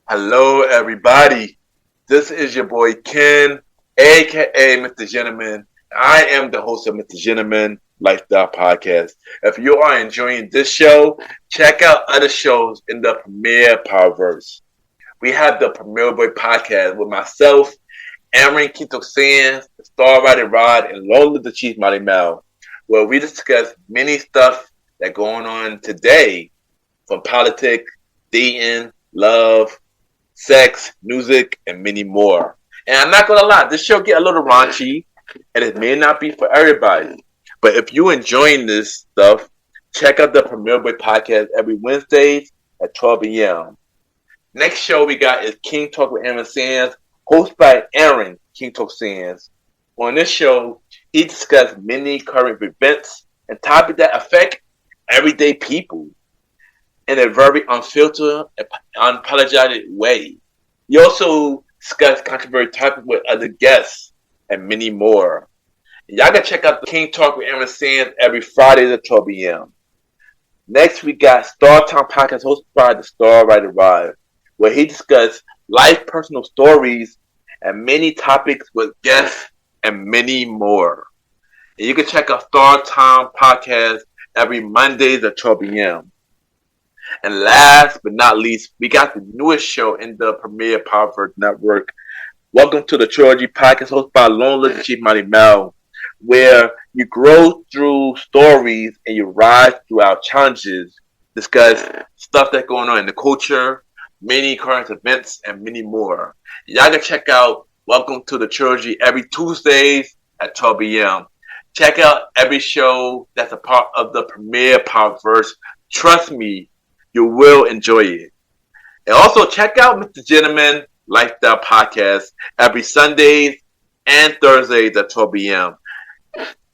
Hello, everybody. This is your boy Ken, aka MrGentleman. I am the host of MrGentleman Lifestyle Podcast. If you are enjoying this show, check out other shows in the Premier Powerverse. We have the Premier Boy Podcast with myself, Aaron Kito Sands, the Star Rider Rod, and Lola the Chief Mighty Mel, where we discuss many stuff that going on today, from politics, dating, love, sex, music, and many more. And I'm not gonna lie, this show get a little raunchy, and it may not be for everybody. But if you enjoying this stuff, check out the Premier Boy Podcast every Wednesdays at 12 a.m. Next show we got is King Talk with Aaron Sands, hosted by Aaron King Talk Sands. On this show, he discusses many current events and topics that affect everyday people in a very unfiltered and unapologetic way. He also discuss controversial topics with other guests and many more. Y'all can check out the King Talk with Aaron Sands every Friday at 12 p.m. Next, we got Star Town Podcast hosted by the Star Rider Rod, where he discusses life, personal stories, and many topics with guests and many more. And you can check out Star Town Podcast every Mondays at 12 p.m. And last but not least, we got the newest show in the Premier Powerverse Network. Welcome to the Trilogy Podcast hosted by Lola the Chief Mighty Mel, where you grow through stories and you rise throughout challenges, discuss stuff that's going on in the culture, many current events, and many more. Y'all can check out Welcome to the Trilogy every Tuesdays at 12 p.m. Check out every show that's a part of the Premier Powerverse. Trust me, you will enjoy it. And also check out MrGentleman Lifestyle Podcast every Sundays and Thursdays at 12 p.m.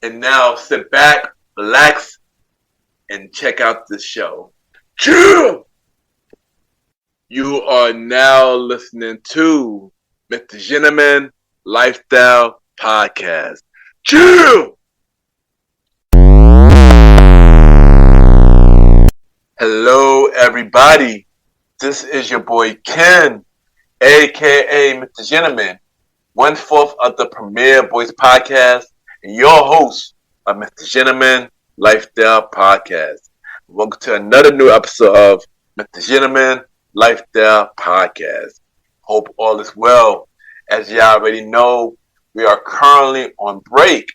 And now sit back, relax, and check out this show. Chill! You are now listening to MrGentleman Lifestyle Podcast. Chill! Hello, everybody. This is your boy Ken, aka MrGentleman, 1/4 of the Premier Boys Podcast, and your host of MrGentleman Lifestyle Podcast. Welcome to another new episode of MrGentleman Lifestyle Podcast. Hope all is well. As y'all already know, we are currently on break,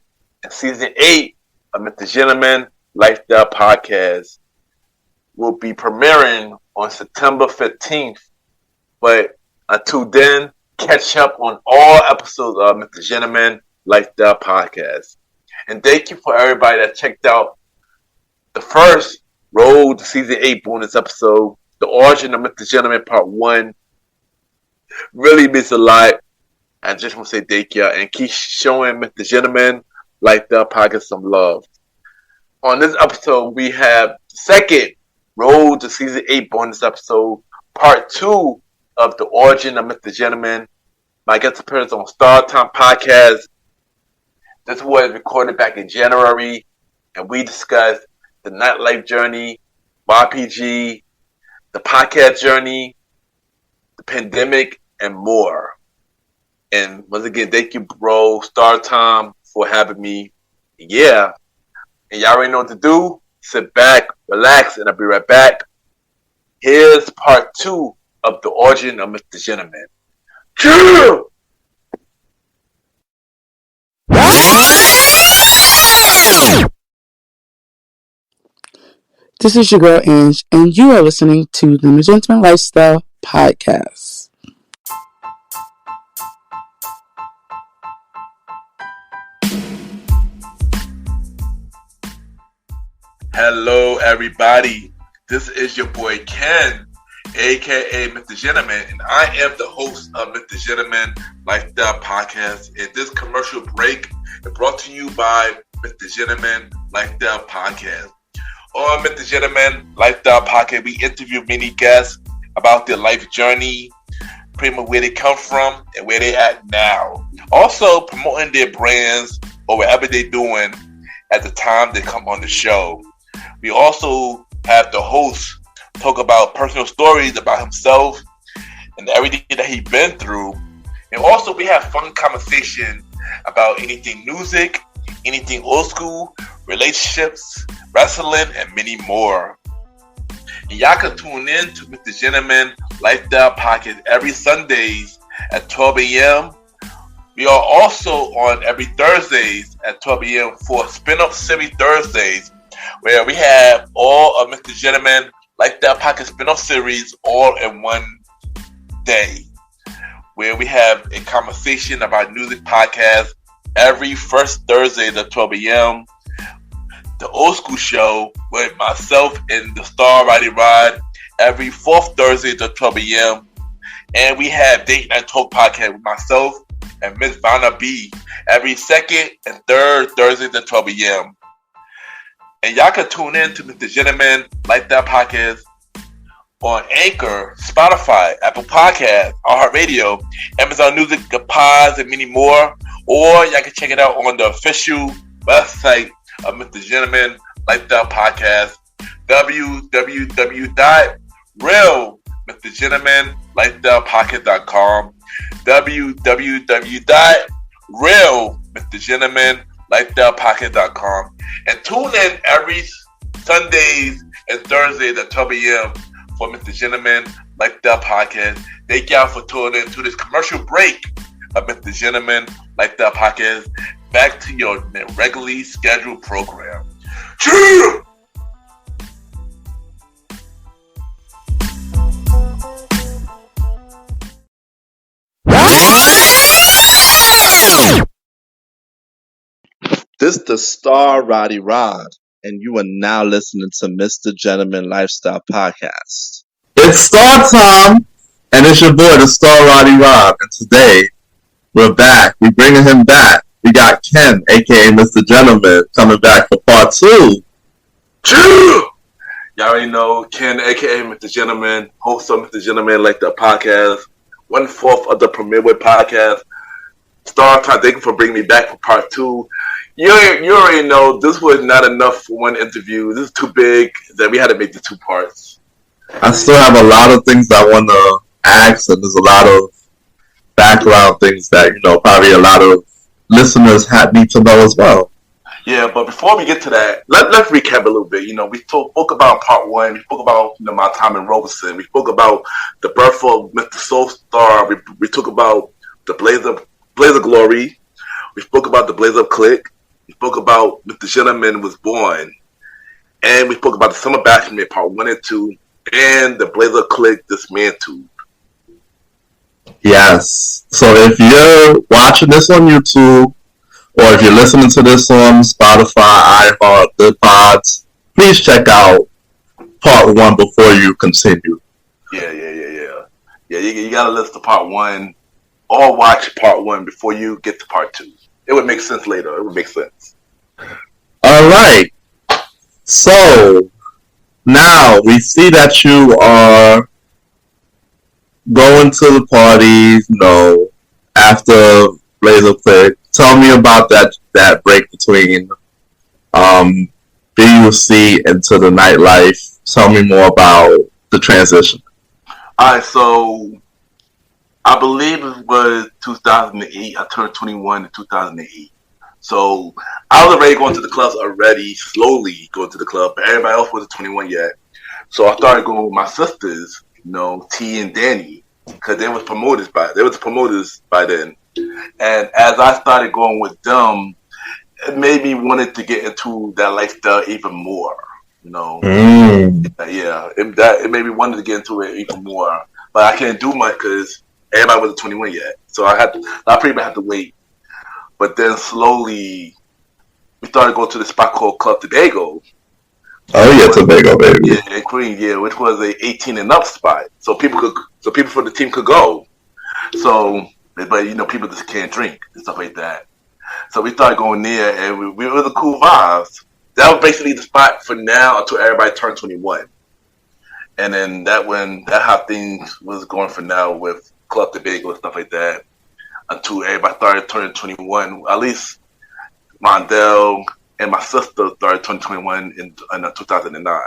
and season 8 of MrGentleman Lifestyle Podcast will be premiering on September 15th. But until then, catch up on all episodes of MrGentleman Lifestyle Podcast. And thank you for everybody that checked out the first Road to Season 8 bonus episode, The Origin of MrGentleman Part 1. Really means a lot. I just want to say thank you and keep showing MrGentleman Lifestyle Podcast some love. On this episode, we have the second Road to Season 8 bonus episode, Part 2 of The Origin of MrGentleman. My guest appearance on Star Town Podcast. This was recorded back in January, and we discussed the nightlife journey, RPG, the podcast journey, the pandemic, and more. And once again, thank you, bro, Star Time, for having me. Yeah. And y'all already know what to do. Sit back, relax, and I'll be right back. Here's part 2 of The Origin of MrGentleman. Chill! This is your girl Ange, and you are listening to the MrGentleman Lifestyle Podcast. Hello, everybody. This is your boy Ken, aka MrGentleman, and I am the host of MrGentleman Lifestyle Podcast. And this commercial break is brought to you by MrGentleman Lifestyle Podcast. On MrGentleman Lifestyle Podcast, we interview many guests about their life journey, pretty much where they come from and where they at now. Also promoting their brands or whatever they're doing at the time they come on the show. We also have the host talk about personal stories about himself and everything that he's been through. And also we have fun conversation about anything music, anything old school, relationships, wrestling, and many more. And y'all can tune in to MrGentleman Lifestyle Podcast every Sundays at 12 a.m. We are also on every Thursdays at 12 a.m. for Spin-Off Series Thursdays, where we have all of MrGentleman Lifestyle Podcast spin-off series all in one day, where we have a conversation about music podcast every first Thursday at 12 a.m. The Old School Show with myself and the star Roddy Rod every fourth Thursday at 12 a.m. And we have Date Night Talk Podcast with myself and Miss Vanna B every second and third Thursdays at 12 a.m. And y'all can tune in to MrGentleman Lifestyle Podcast on Anchor, Spotify, Apple Podcasts, iHeartRadio, Amazon Music, Pods, and many more. Or y'all can check it out on the official website of MrGentleman Lifestyle Podcast, www.realmrgentlemanlifestylepodcast.com, www.realmrgentlemanlifestylepodcast.com, and tune in every Sundays and Thursdays at 12 a.m. for MrGentleman Lifestyle Podcast. Thank y'all for tuning in to this commercial break of MrGentleman Lifestyle Podcast. Back to your regularly scheduled program. Cheer! This is the star Roddy Rod, and you are now listening to MrGentleman Lifestyle Podcast. It's star time, and it's your boy, the star Roddy Rod, and today we're back. We're bringing him back. We got Ken, aka MrGentleman, coming back for part 2. Cheer! Y'all already know Ken, aka MrGentleman, host of MrGentleman Lifestyle Podcast, 1/4 of the Premier Way Podcast. Star time, thank you for bringing me back for part 2. You already know this was not enough for one interview. This is too big that we had to make the 2 parts. I still have a lot of things I want to ask, and there's a lot of background things that, probably a lot of listeners need to know as well. Yeah, but before we get to that, let's recap a little bit. We spoke about part 1. We spoke about my time in Robeson. We spoke about the birth of Mr. Soul Star. We talked about the Blaze of Glory. We spoke about the Blaze of Click. We spoke about MrGentleman was born. And we spoke about the Summer Bashment part 1 and 2 and the Blaze of Click dismantled. Yes. So if you're watching this on YouTube, or if you're listening to this on Spotify, iHeart, the pods, please check out part 1 before you continue. Yeah. Yeah, you gotta listen to part 1 or watch part 1 before you get to part 2. It would make sense later. It would make sense. All right. So now we see that you are going to the parties, after Blazer Click. Tell me about that break between BUC into the Nightlife. Tell me more about the transition. All right, so I believe it was 2008. I turned 21 in 2008. So I was already going to the clubs slowly going to the club, but everybody else wasn't 21 yet. So I started going with my sisters, T and Danny, because they was promoters by then. And as I started going with them, it made me wanted to get into that lifestyle even more. Yeah, it made me wanted to get into it even more. But I can't do much because everybody wasn't 21 yet. So I pretty much had to wait. But then slowly, we started going to the spot called Club Tobago. Oh yeah, Tobago, baby. Yeah, in Queens, which was a 18 and up spot, so people from the team could go. So, but people just can't drink and stuff like that. So we started going there, and we it was a cool vibes. That was basically the spot for now until everybody turned 21. And then that's how things was going for now with Club Tobago and stuff like that. Until everybody started turning 21, at least Mondell and my sister started turning 21 in 2009.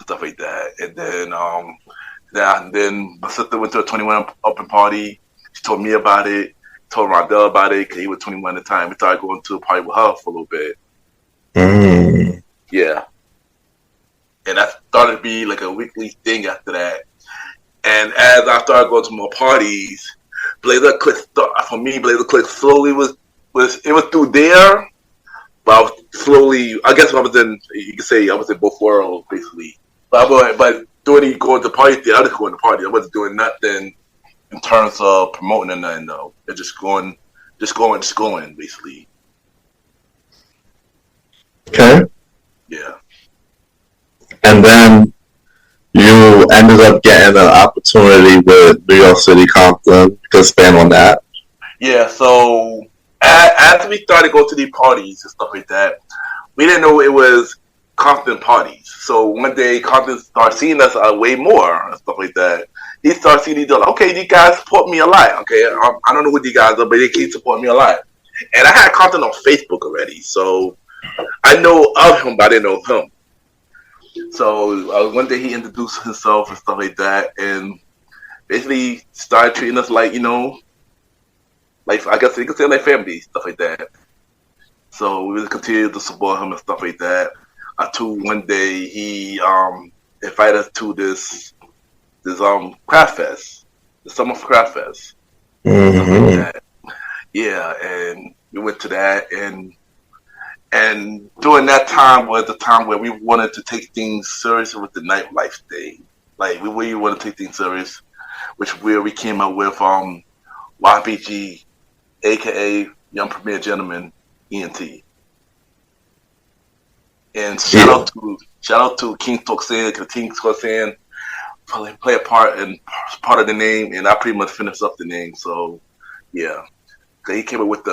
Stuff like that. And then Yeah, and then my sister went to a 21 open party. She told me about it. Told Rondell about it because he was 21 at the time. We started going to a party with her for a little bit. Yeah. And that started to be like a weekly thing after that. And as I started going to more parties, Blazer Click for me, Blazer Click slowly was it was through there, but I was slowly, I guess I was in, you could say I was in both worlds basically. But doing going to parties, I was going to parties. I wasn't doing nothing in terms of promoting or nothing though. They're just going basically. Okay. Yeah. And then you ended up getting an opportunity with New York City Compton. You can expand on that. Yeah, so as we started going to these parties and stuff like that, we didn't know it was Compton parties. So one day Compton started seeing us way more and stuff like that. He started seeing these like, okay, these guys support me a lot. Okay, I don't know what these guys are, but they keep supporting me a lot. And I had Compton on Facebook already, so I know of him, but I didn't know him. So one day he introduced himself and stuff like that, and basically started treating us like, like I guess you could say like family, stuff like that. So we would continue to support him and stuff like that. Until one day he invited us to this craft fest, the summer craft fest. Mm-hmm. Like yeah, and we went to that, and during that time was the time where we wanted to take things serious with the nightlife thing. Like we really want to take things serious, which where we came up with YPG, aka Young Premier Gentleman, ENT. And shout out to King Toxin, because King Toxin play a part of the name, and I pretty much finished up the name. So yeah, he came up with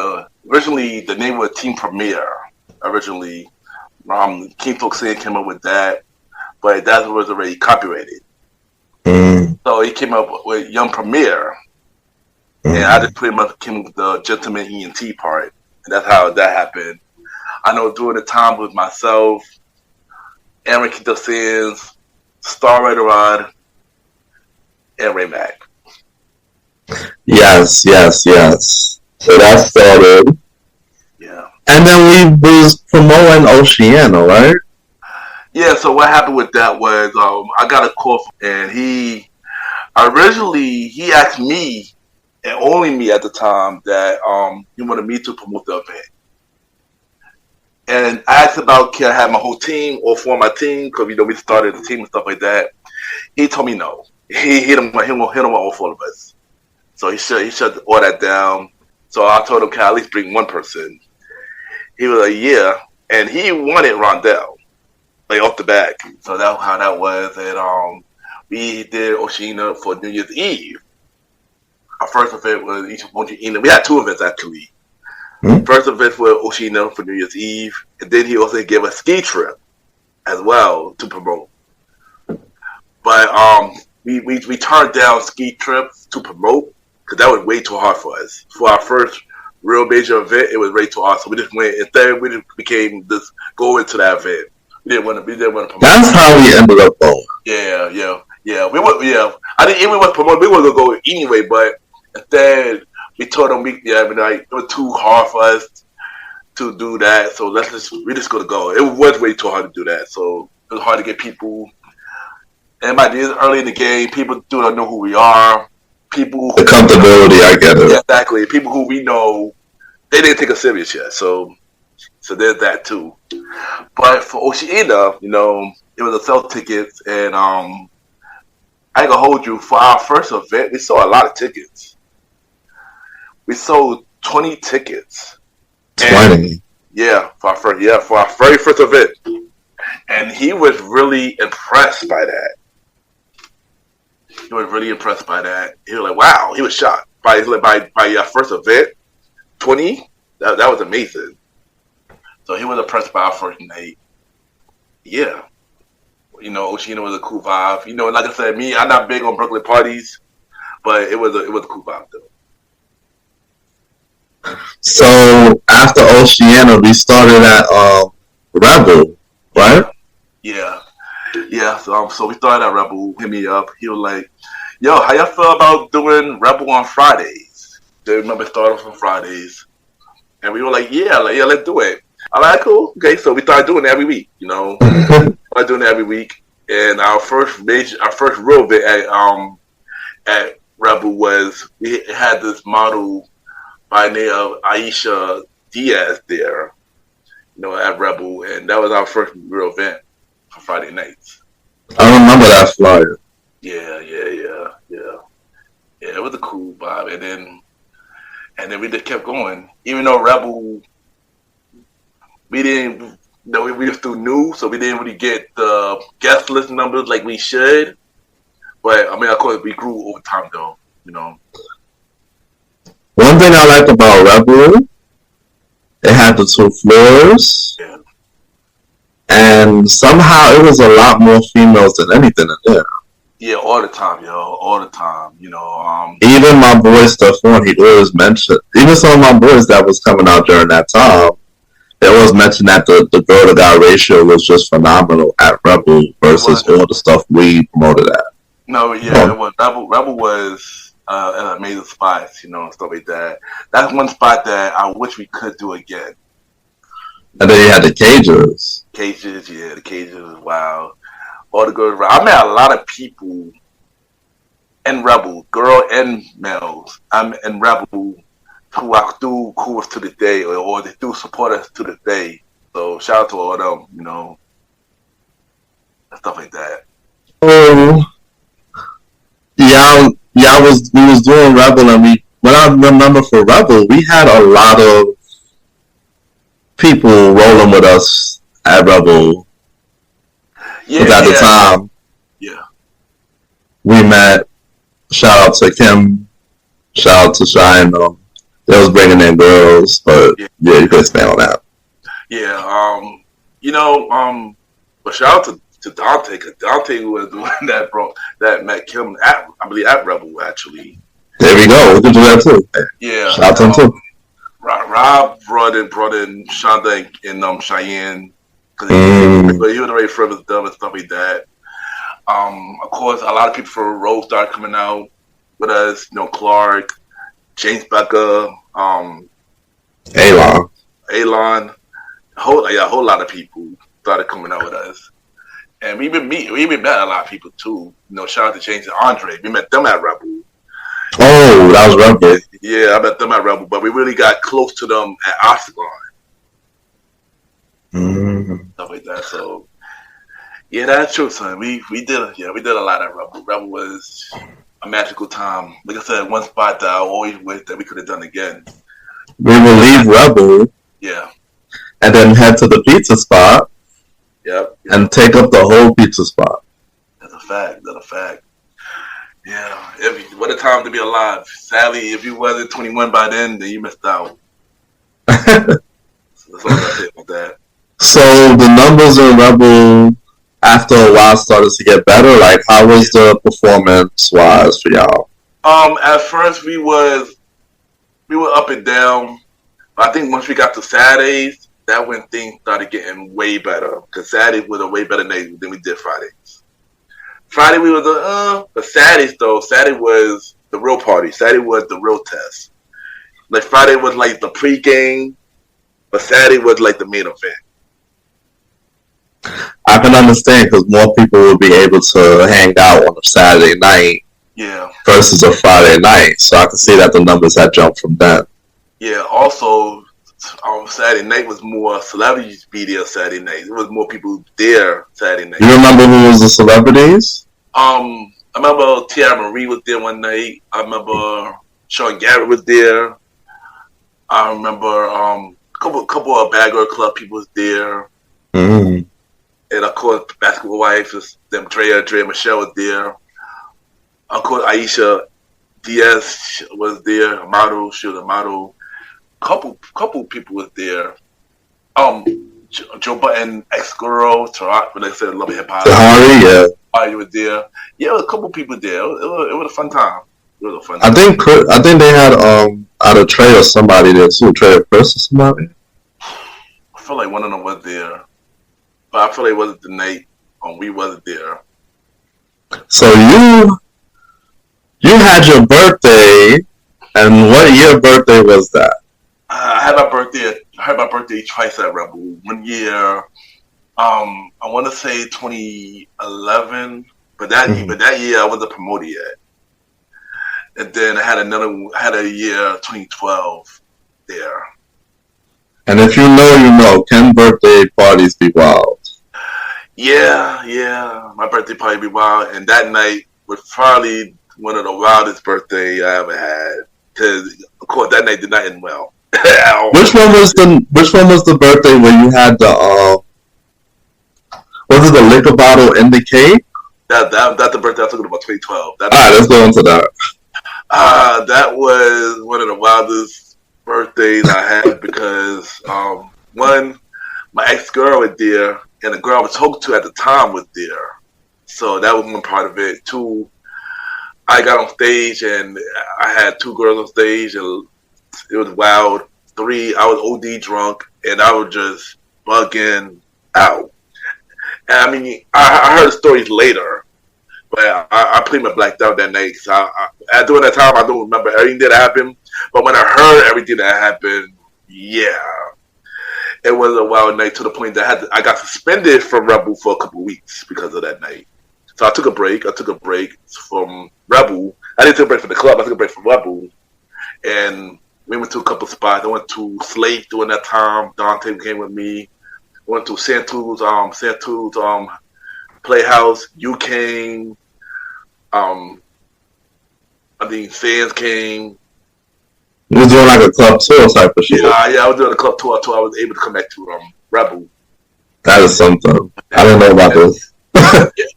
originally the name was Team Premier. Originally, King Toxin came up with that, but that was already copyrighted. So he came up with Young Premier, and I just pretty much came with the Gentleman ENT part, and that's how that happened. I know during the time with myself, Aaron Quinto Sins, Star Rider Rod, and Ray Mac. Yes. So that started. Yeah. And then we was promoting Oceana, right? Yeah, so what happened with that was I got a call and he asked me and only me at the time that he wanted me to promote the event. And I asked about can I have my whole team or form my team because we started the team and stuff like that. He told me no. He didn't want all four of us. So he shut all that down. So I told him, can I at least bring one person? He was like, yeah, and he wanted Rondell, like off the back. So that's how that was. And we did Oceana for New Year's Eve. Our first event was Oceana. We had two events actually. First event was Oceana for New Year's Eve, and then he also gave a ski trip as well to promote. But we turned down ski trips to promote because that was way too hard for us. For our first real major event, it was way too hard. So we just went instead. We just became this go into that event. We didn't want to promote. That's how we ended up going. Yeah. We went. Yeah, I didn't even want to promote. We were gonna go anyway, but instead we told them it was too hard for us to do that. So we just gonna go. It was way too hard to do that. So it was hard to get people. And my ideas early in the game, people do not know who we are. People the comfortability, I get it. Yeah, exactly. People who we know, they didn't take us serious yet. So there's that too. But for Oceana, it was a sell tickets, and I ain't gonna hold you. For our first event, we sold a lot of tickets. We sold 20 tickets. 20. For our very first event, and he was really impressed by that. He was really impressed by that. He was like, "Wow!" He was shocked by your first event, 20. That was amazing. So he was impressed by our first night. Yeah, Oceana was a cool vibe. Like I said, I'm not big on Brooklyn parties, but it was a cool vibe though. So after Oceana, we started at Rebel, right? Yeah. Yeah, so we started at Rebel. Hit me up. He was like, "Yo, how y'all feel about doing Rebel on Fridays?" They remember started on Fridays, and we were like, let's do it. I'm like, cool, okay. So we started doing it every week. Started doing it every week. And our first real bit at Rebel was we had this model by the name of Aisha Diaz there, at Rebel, and that was our first real event for Friday nights. I remember that flyer. Yeah. It was a cool vibe, and then we just kept going. Even though Rebel, we didn't, we were still new, so we didn't really get the guest list numbers like we should. But I mean, of course, we grew over time, though. One thing I liked about Rebel, it had the 2 floors. Yeah. And somehow it was a lot more females than anything in there. Yeah, all the time, yo. All the time. Even my boy Stephon, he always mentioned, even some of my boys that was coming out during that time, they always mentioned that the girl to guy ratio was just phenomenal at Rebel versus all the stuff we promoted at. No, yeah, it was. Rebel was an amazing spot, stuff like that. That's one spot that I wish we could do again. And then you had the cages. The cages, wow. All the girls. I met a lot of people in Rebel, girl and males, in Rebel, who I do cool to the day, or they do support us to the day. So shout out to all of them, stuff like that. Oh, yeah, we was doing Rebel, and when I remember for Rebel, we had a lot of people rolling with us at Rebel. Yeah, at the time, we met. Shout out to Kim. Shout out to Shine. They was bringing in girls, but yeah, you could stand on that. Yeah, but shout out to Dante, because Dante was the one that met Kim at Rebel, actually. There we go. We could do that too. Yeah, shout out to him too. Rob brought in Shonda and Cheyenne, because he was already friends with them and stuff like that. Of course, a lot of people from Rose started coming out with us. Clark, James Becker, Alon, a whole lot of people started coming out with us, and we even met a lot of people too. Shout out to James and Andre. We met them at Rebel. Oh, that was Rebel. Yeah, I met them at Rebel, but we really got close to them at Octagon. Stuff like that. So, yeah, that's true, son. We did a lot at Rebel. Rebel was a magical time. Like I said, one spot that I always wish that we could have done again. We will leave Rebel. Yeah. And then head to the pizza spot. Yep. And take up the whole pizza spot. That's a fact. Yeah. What a time to be alive. Sadly, if you wasn't 21 by then you missed out. That's all I say about that. So the numbers in Rebel after a while started to get better. Like, how was the performance wise for y'all? At first we were up and down. But I think once we got to Saturdays, that when things started getting way better. Because Saturdays was a way better night than we did Fridays. Friday we was but Saturday was the real party. Saturday was the real test. Like Friday was like the pregame, but Saturday was like the main event. I can understand because more people will be able to hang out on a Saturday night, versus a Friday night. So I can see that the numbers had jumped from that. Yeah. Also, Saturday night was more celebrities be there. Saturday night, it was more people there. Saturday night. You remember who was the celebrities? I remember Tiara Marie was there one night. I remember Sean Garrett was there. I remember a couple of Bad Girl Club people was there. Mm-hmm. And of course, Basketball Wives, Drea Michelle was there. Of course, Aisha Diaz was there. She was a model. Couple people was there. Joe Button, ex-girl, Tarak, when they said Love and Hip Hop. Tahari, You was there. Yeah, a couple people there. It was a fun time. I think they had either Trey or somebody there too. Trey or Chris or somebody. I feel like one of them was there, but I feel like it wasn't the night We wasn't there. So you had your birthday, and what year birthday was that? I had my birthday. I had my birthday twice at Rebel. One year, I want to say 2011, but that year I wasn't promoted yet. And then I had a year 2012 there. And if you know, can birthday parties be wild? Yeah, my birthday party be wild, and that night was probably one of the wildest birthday I ever had. Because of course that night did not end well. Which one was the birthday where you had the was it the liquor bottle in the cake? That's the birthday I took about 2012. Alright, let's go into that. That was one of the wildest birthdays I had because one, my ex-girl was there, and the girl I was talking to at the time was there. So that was one part of it. Two, I got on stage and I had two girls on stage and it was wild. Three, I was OD drunk and I was just bugging out. And I mean, I heard stories later, but I pretty much blacked out that night. During that time, I don't remember everything that happened. But when I heard everything that happened, yeah, it was a wild night to the point that I got suspended from Rebel for a couple of weeks because of that night. So I took a break. From Rebel. I didn't take a break from the club. I took a break from Rebel. And we went to a couple spots. I went to Slate during that time. Dante came with me. Went to Santu's Playhouse. You came. Fans came. You was doing like a club tour type of shit. Yeah, I was doing a club tour until I was able to come back to Rebel. That is something. I didn't know about this.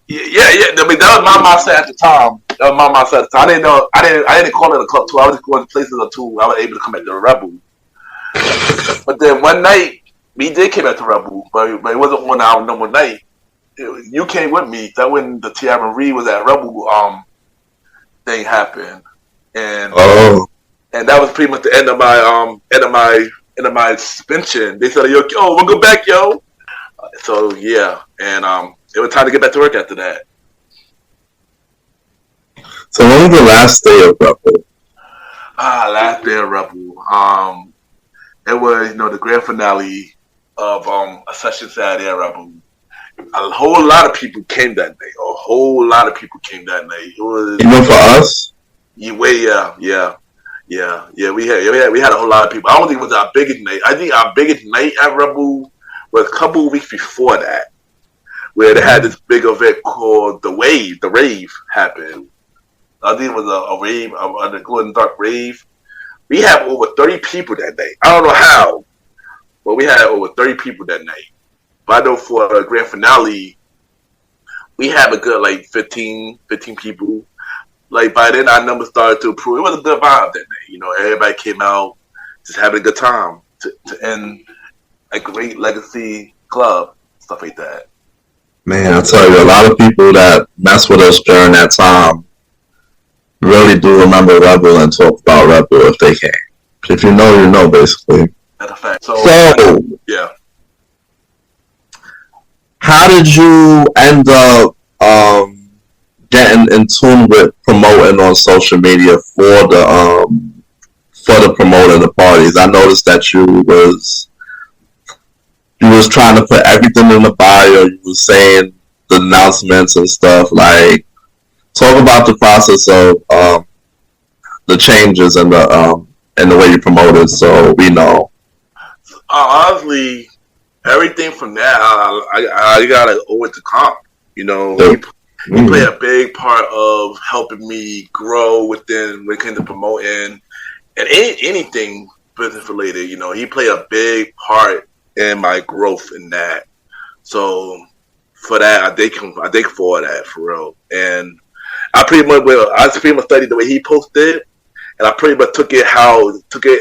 Yeah. I mean, that was my mindset at the time. I didn't know. I didn't call it a club tour. I was just going to places or two. I was able to come back to Rebel. But then one night, we did come back to Rebel, but it wasn't on our normal night. You came with me. That when the Tiara Marie was at Rebel, thing happened, and that was pretty much the end of my suspension. They said, "Yo, we'll go back, yo." So yeah, and it was time to get back to work after that. So when was the last day of Rebel? Last day of Rebel. It was the grand finale of a session Saturday at Rebel. A whole lot of people came that day. It was even for us. Yeah. We had a whole lot of people. I don't think it was our biggest night. I think our biggest night at Rebel was a couple of weeks before that, where they had this big event called the rave happened. I think it was a rave, a Golden Dark rave. We had over 30 people that day. I don't know how, but we had over 30 people that night. But I know for a grand finale, we had a good 15 people. Like by then, our numbers started to improve. It was a good vibe that night. Everybody came out just having a good time to end a great legacy club, stuff like that. Man, I tell you, a lot of people that mess with us during that time really do remember Rebel and talk about Rebel if they can. If you know, you know, basically. That's a fact. So yeah. How did you end up getting in tune with promoting on social media for the promoting the parties? I noticed that you was trying to put everything in the bio. You was saying the announcements and stuff. Like, talk about the process of the changes and the way you promoted, so we know. Honestly, everything from that, I gotta owe it to Comp. He played a big part of helping me grow when it came to promoting and anything business related. He played a big part in my growth in that. So for that, I thank for that for real. And I pretty much studied the way he posted, and I pretty much took it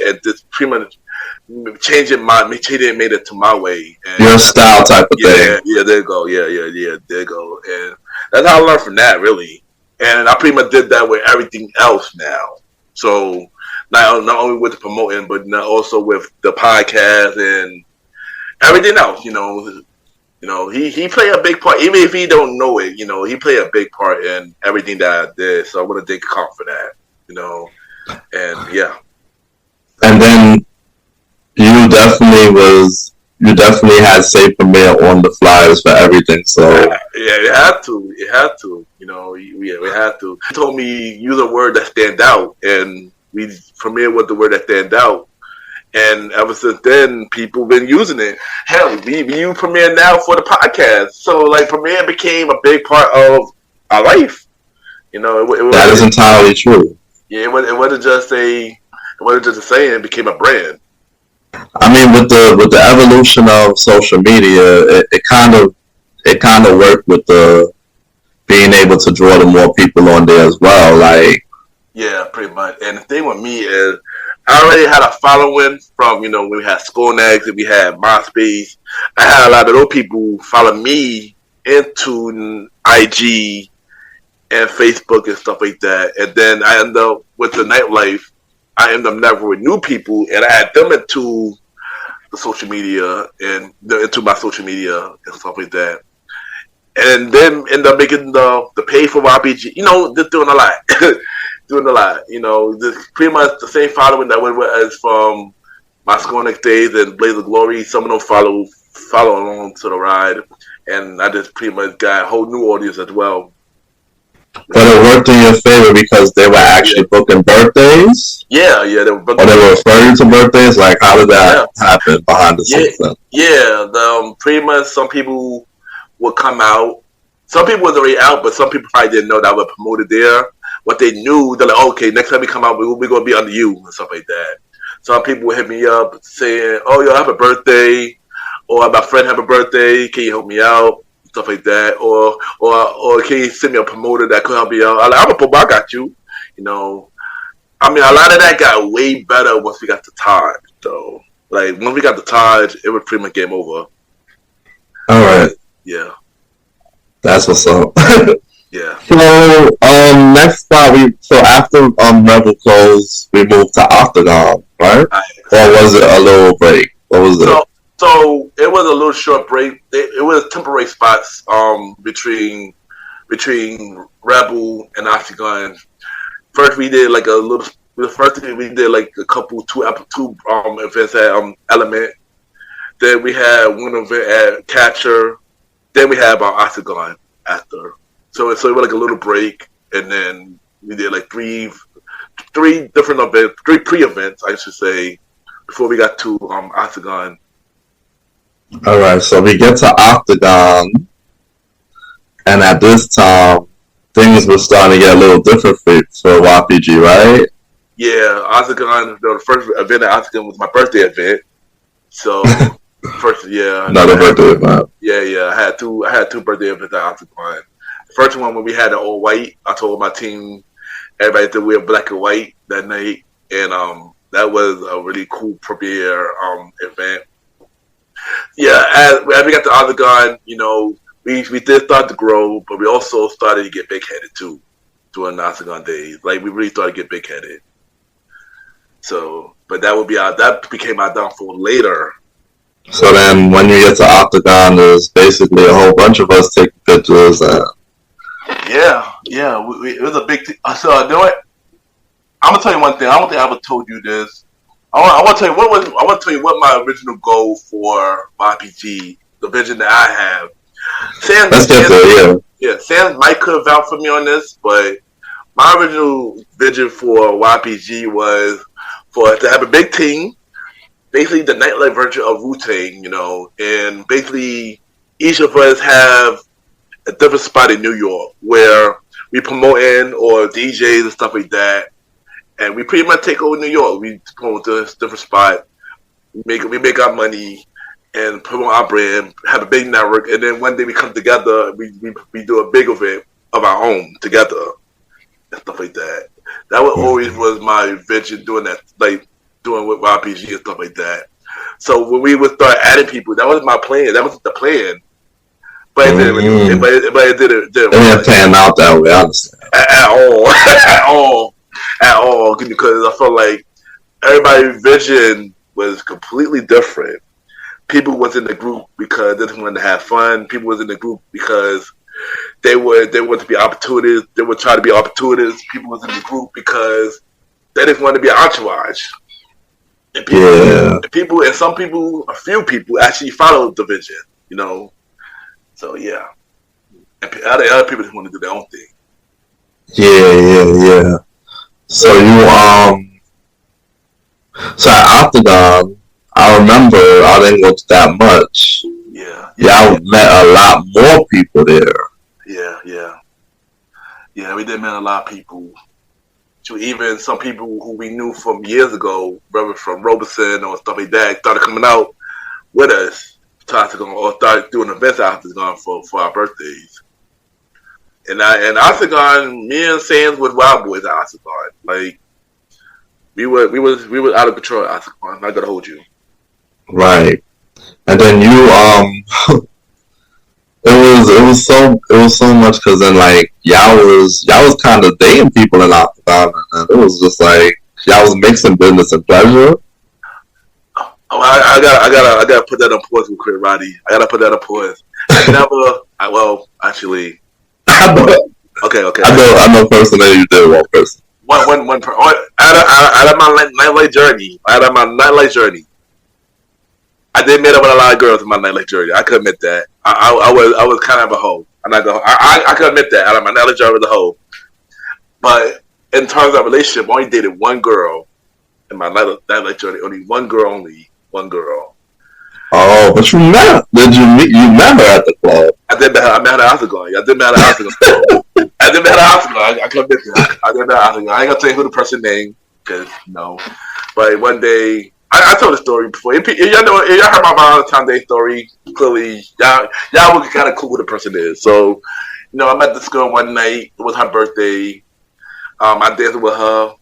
and just pretty much changed it, made it to my way. And your style type of thing. Yeah, there you go. Yeah, there you go. And that's how I learned from that, really. And I pretty much did that with everything else now. So not only with the promoting, but also with the podcast and everything else. You know, he played a big part, even if he don't know it. You know, he played a big part in everything that I did. So I want to thank Comp for that. You know, and yeah. And then you definitely had Say Premier on the flyers for everything. So yeah, it had to. It had to. You know, we had to. He told me use a word that stand out, and we premiered with the word that stand out. And ever since then, people been using it. Hell, we use Premiere now for the podcast. So like Premiere became a big part of our life. You know, that is entirely true. Yeah, it wasn't just a saying. It became a brand. I mean, with the evolution of social media, it kind of worked with the being able to draw the more people on there as well. Like, yeah, pretty much. And the thing with me is, I already had a following from, you know, when we had Sconex and we had MySpace. I had a lot of those people follow me into IG and Facebook and stuff like that. And then I ended up with the Nightlife. I ended up never with new people, and I had them into the social media and into my social media and stuff like that. And then end up making the pay for RPG. You know, just doing a lot. Doing a lot, you know, pretty much the same following that went with us from my Sconex days and Blaze of Glory. Some of them follow along to the ride, and I just pretty much got a whole new audience as well. But it worked in your favor because they were actually booking birthdays. Yeah, they were booking. Or they were referring to birthdays. Like, how did that happen behind the scenes? Yeah, pretty much some people would come out. Some people was already out, but some people probably didn't know that I was promoted there. What they knew, they're like, okay, next time we come out, we're going to be under you and stuff like that. Some people would hit me up saying, oh, yo, I have a birthday, or my friend have a birthday, can you help me out? Stuff like that. Or can you send me a promoter that could help me out? I'm a promoter, I got you. You know, I mean, a lot of that got way better once we got the Taj, though. Like, once we got the Taj, it was pretty much game over. All right. Yeah. That's what's up. Yeah. So next spot after Rebel closed, we moved to Octagon, right? Or was it a little break? What was it? So it was a little short break. It was temporary spots between Rebel and Octagon. First we did like a little. The first thing we did like two events at Element. Then we had one event at Catcher. Then we had Octagon after. So it was like a little break, and then we did like three different events, 3 pre-events, I should say, before we got to Octagon. All right, so we get to Octagon, and at this time, things were starting to get a little different for YPG, right? Yeah, Octagon. The first event at Octagon was my birthday event. So another birthday event. Yeah. I had two birthday events at Octagon. First one when we had the all white, I told my team everybody to wear black and white that night, and that was a really cool premiere event. Yeah, as we got to Octagon, you know, we did start to grow, but we also started to get big headed too during the Octagon days. Like we really started to get big headed. So, but that became our downfall later. So then, when you get to Octagon, there's basically a whole bunch of us taking pictures and. Yeah, it was a big thing. So, you know what? I'm gonna tell you one thing. I don't think I ever told you this. I want to tell you what my original goal for YPG, the vision that I have. Sam might could have vouched for me on this, but my original vision for YPG was to have a big team, basically the nightlife version of Wu-Tang, you know, and basically each of us have a different spot in New York where we promoting or DJs and stuff like that, and we pretty much take over New York. We promote this different spot, we make our money, and promote our brand, have a big network, and then one day we come together, we do a big event of our own together and stuff like that. That always was my vision, doing that, like doing with RPG and stuff like that. So when we would start adding people, that was my plan. That was the plan. But it didn't. But it didn't. Didn't pan out that way, honestly. At all. Because I felt like everybody's vision was completely different. People was in the group because they just wanted to have fun. People was in the group because they want to be opportunists. They would try to be opportunists. People was in the group because they just wanted to be an entourage. And people, and some people, a few people actually followed the vision. You know, so yeah. And other people just want to do their own thing. Yeah. So so at Octagon, I remember I didn't go to that much. Yeah, I met a lot more people there. Yeah, we did meet a lot of people. To even some people who we knew from years ago, brother from Robeson or stuff like that, started coming out with us to Octagon or started doing events at Octagon for our birthdays. And Octagon, me and Sands was wild boys at Octagon. Like we were out of control at Octagon. I'm not gonna hold you. Right. And then you it was so much because then like y'all was kind of dating people in Octagon, and it was just like y'all was mixing business and pleasure. Oh, I gotta put that on pause real quick, Roddy. I gotta put that on pause. Actually, okay. I know personally you did one person. Out of my nightlife journey, I did meet up with a lot of girls in my nightlife journey. I could admit that. I was kind of a hoe. I could admit that. Out of my nightlife journey, I was a hoe. But in terms of relationship, I only dated one girl in my nightlife journey. Only one girl. Oh, but you met? Did you meet? You met her at the club? I met her at Octagon. I did meet her at Octagon. I could admit that. I did meet her at Octagon. I ain't gonna tell you who the person named because But one day. I told the story before. If y'all heard my Valentine's Day story, clearly y'all would kind of cool who the person is. So, I met this girl one night. It was her birthday. I danced with her.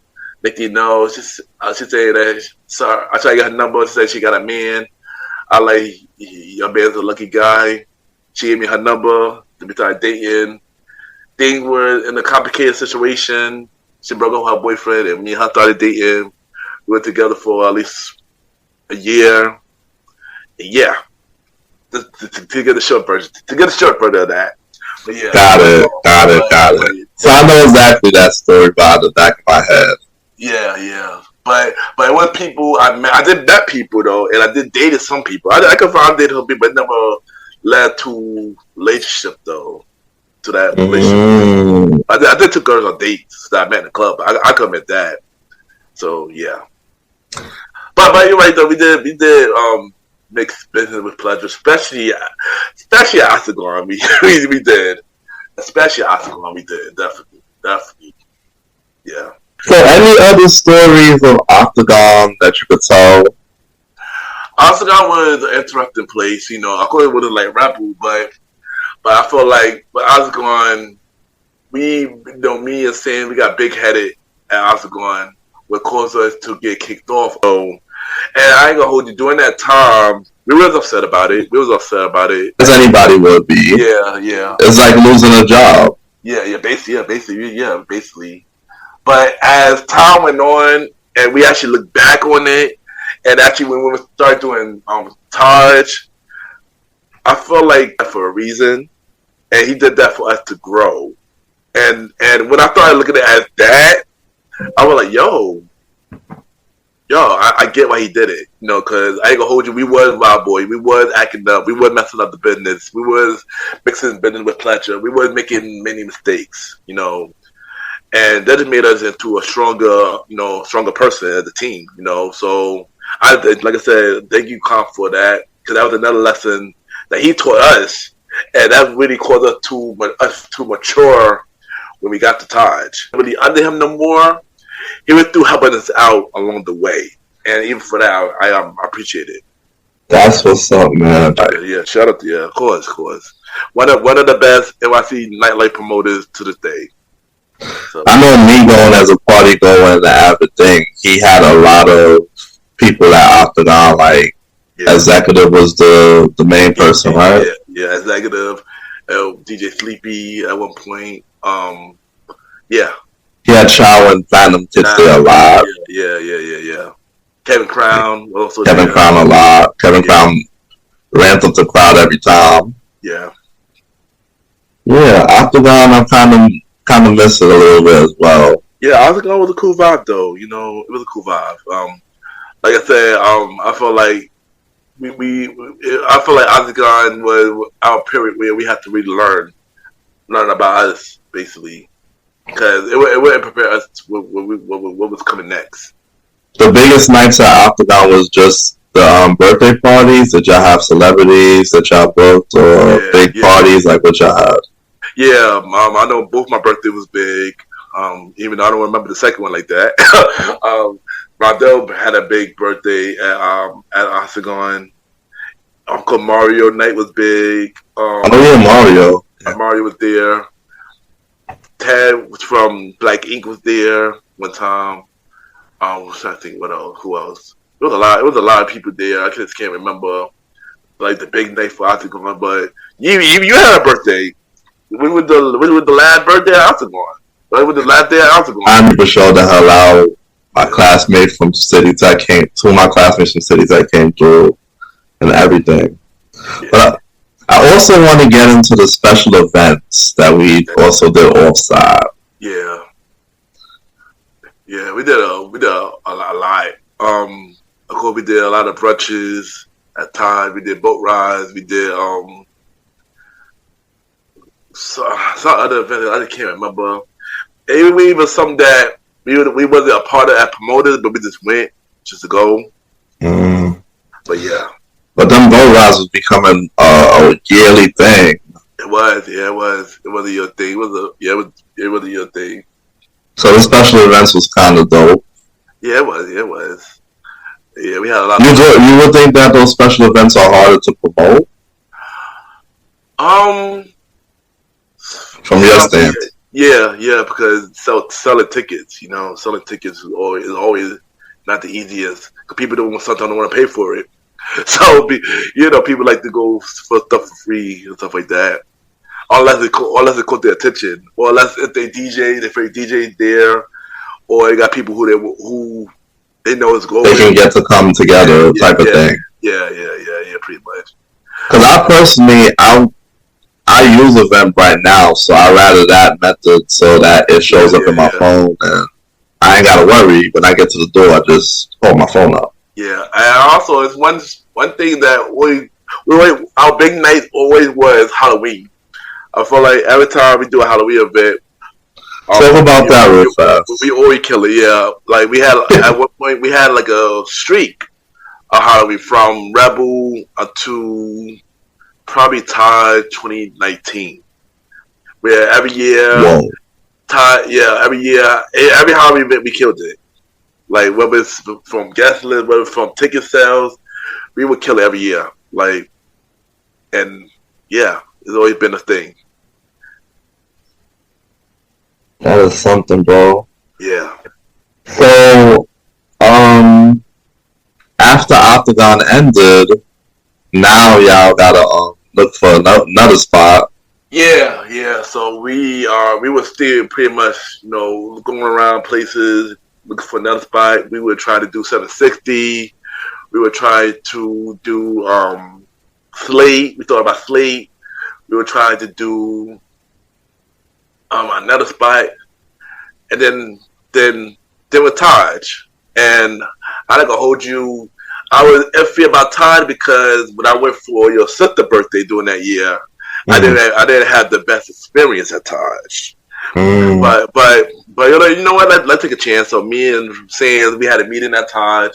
She said that. So I tried to get her number. She said she got a man. I like your man's a lucky guy. She gave me her number. We started dating. Things were in a complicated situation. She broke up with her boyfriend, and me and her started dating. We were together for at least a year. Yeah. To get the short version. Of that. But yeah. Got it. So I know exactly that story by the back of my head. Yeah. But it was people I met. I did met people though, and I did dated some people. I could find dated some people, but it never led to relationship though. To that relationship. I did two girls on dates that I met in the club. I could admit that. So yeah. But you're right though. We did mix business with pleasure, especially at Octagon. We did, especially at Octagon. We did definitely. Yeah. So, any other stories of Octagon that you could tell? Octagon was an interesting place. Of course it wasn't like Rebel, but I feel like with Octagon, me and Sam, we got big headed at Octagon, what caused us to get kicked off. And I ain't gonna hold you. During that time, we was upset about it. As anybody would be. Yeah. It's like losing a job. Yeah, basically. But as time went on, and we actually looked back on it, and actually when we started doing Taj, I feel like for a reason, and he did that for us to grow. And when I started looking at it as that, I was like, yo, I get why he did it, because I ain't gonna hold you. We was wild boy. We was acting up. We was messing up the business. We was mixing business with pleasure. We was making many mistakes, and that just made us into a stronger person as a team, So like I said, thank you, Comp, for that, because that was another lesson that he taught us, and that really caused us to mature when we got to Taj. Really under him no more. He was through helping us out along the way, and even for that, I appreciate it. That's what's up, man. Yeah, shout out to of course. One of the best NYC nightlife promoters to this day. So. I know me going as a party goer and the avid thing. He had a lot of people at Octagon. Like Executive was the main person, right? Yeah, Executive, DJ Sleepy at one point. Yeah. He had Chow and Platinum Kids there a lot. Yeah. Kevin Crown also. Kevin Crown a lot. Kevin Crown ramped up the crowd every time. Yeah. Yeah, Octagon, I'm kind of miss it a little bit as well. Yeah, Octagon was a cool vibe though. You know, it was a cool vibe. Like I said, I felt like I feel like Octagon was our period where we had to really learn about us basically, because it wouldn't prepare us to what was coming next. The biggest nights at Octagon was just the birthday parties. Did y'all have celebrities that y'all booked, or big parties like what y'all had? Yeah, I know both my birthday was big. Even though I don't remember the second one like that. Roddy had a big birthday at Octagon. Uncle Mario night was big. Mario. Mario was there. Ted from Black Ink was there one time. I'm trying to think who else. It was a lot of people there. I just can't remember like the big night for Octagon. But you had a birthday. When was the last birthday at Octagon? When was the last day at Octagon? I for sure the hell out. My classmate from City Tech two of my classmates from City Tech came through and everything. Yeah. But I also want to get into the special events that we also did offside. Yeah. Yeah, we did a lot. Of course, we did a lot of brunches at times. We did boat rides. We did some other events I just can't remember. Even some that we wasn't a part of as promoters, but we just went just to go. But yeah. But them boat rides was becoming a yearly thing. It was, yeah, it was. It wasn't your thing. It wasn't your thing. So the special events was kind of dope. Yeah, it was. Yeah, we had a lot. You would think that those special events are harder to promote? From your stance. Yeah, because selling tickets, selling tickets is always not the easiest. Because people sometimes don't want to pay for it. So, people like to go for stuff for free and stuff like that. Unless it caught their attention, or unless if they DJ there, or they got people who they know is going. They can get to come together, type of thing. Yeah, pretty much. Because I personally, I use Eventbrite now, so I rather that method so that it shows up in my phone, and I ain't gotta worry when I get to the door. I just hold my phone up. Yeah, and also it's one thing that we our big night always was Halloween. I feel like every time we do a Halloween event, talk about that real fast. We always kill it. Yeah, like we had at one point we had like a streak of Halloween from Rebel to probably Tide 2019, where every year, every Halloween event we killed it. Like whether it's from guest list, whether it's from ticket sales, we would kill it every year. Like, and yeah, it's always been a thing. That is something, bro. Yeah. So, after Octagon ended, now y'all gotta look for another spot. Yeah. So we were still pretty much, going around places looking for another spot. We would try to do 760. We would try to do Slate. We thought about Slate. We were trying to do another spot, and then with Taj. And I ain't gonna hold you. I was iffy about Taj because when I went for your sister's birthday during that year, I didn't have the best experience at Taj. But you know what? Let's take a chance. So me and Sands, we had a meeting at Taj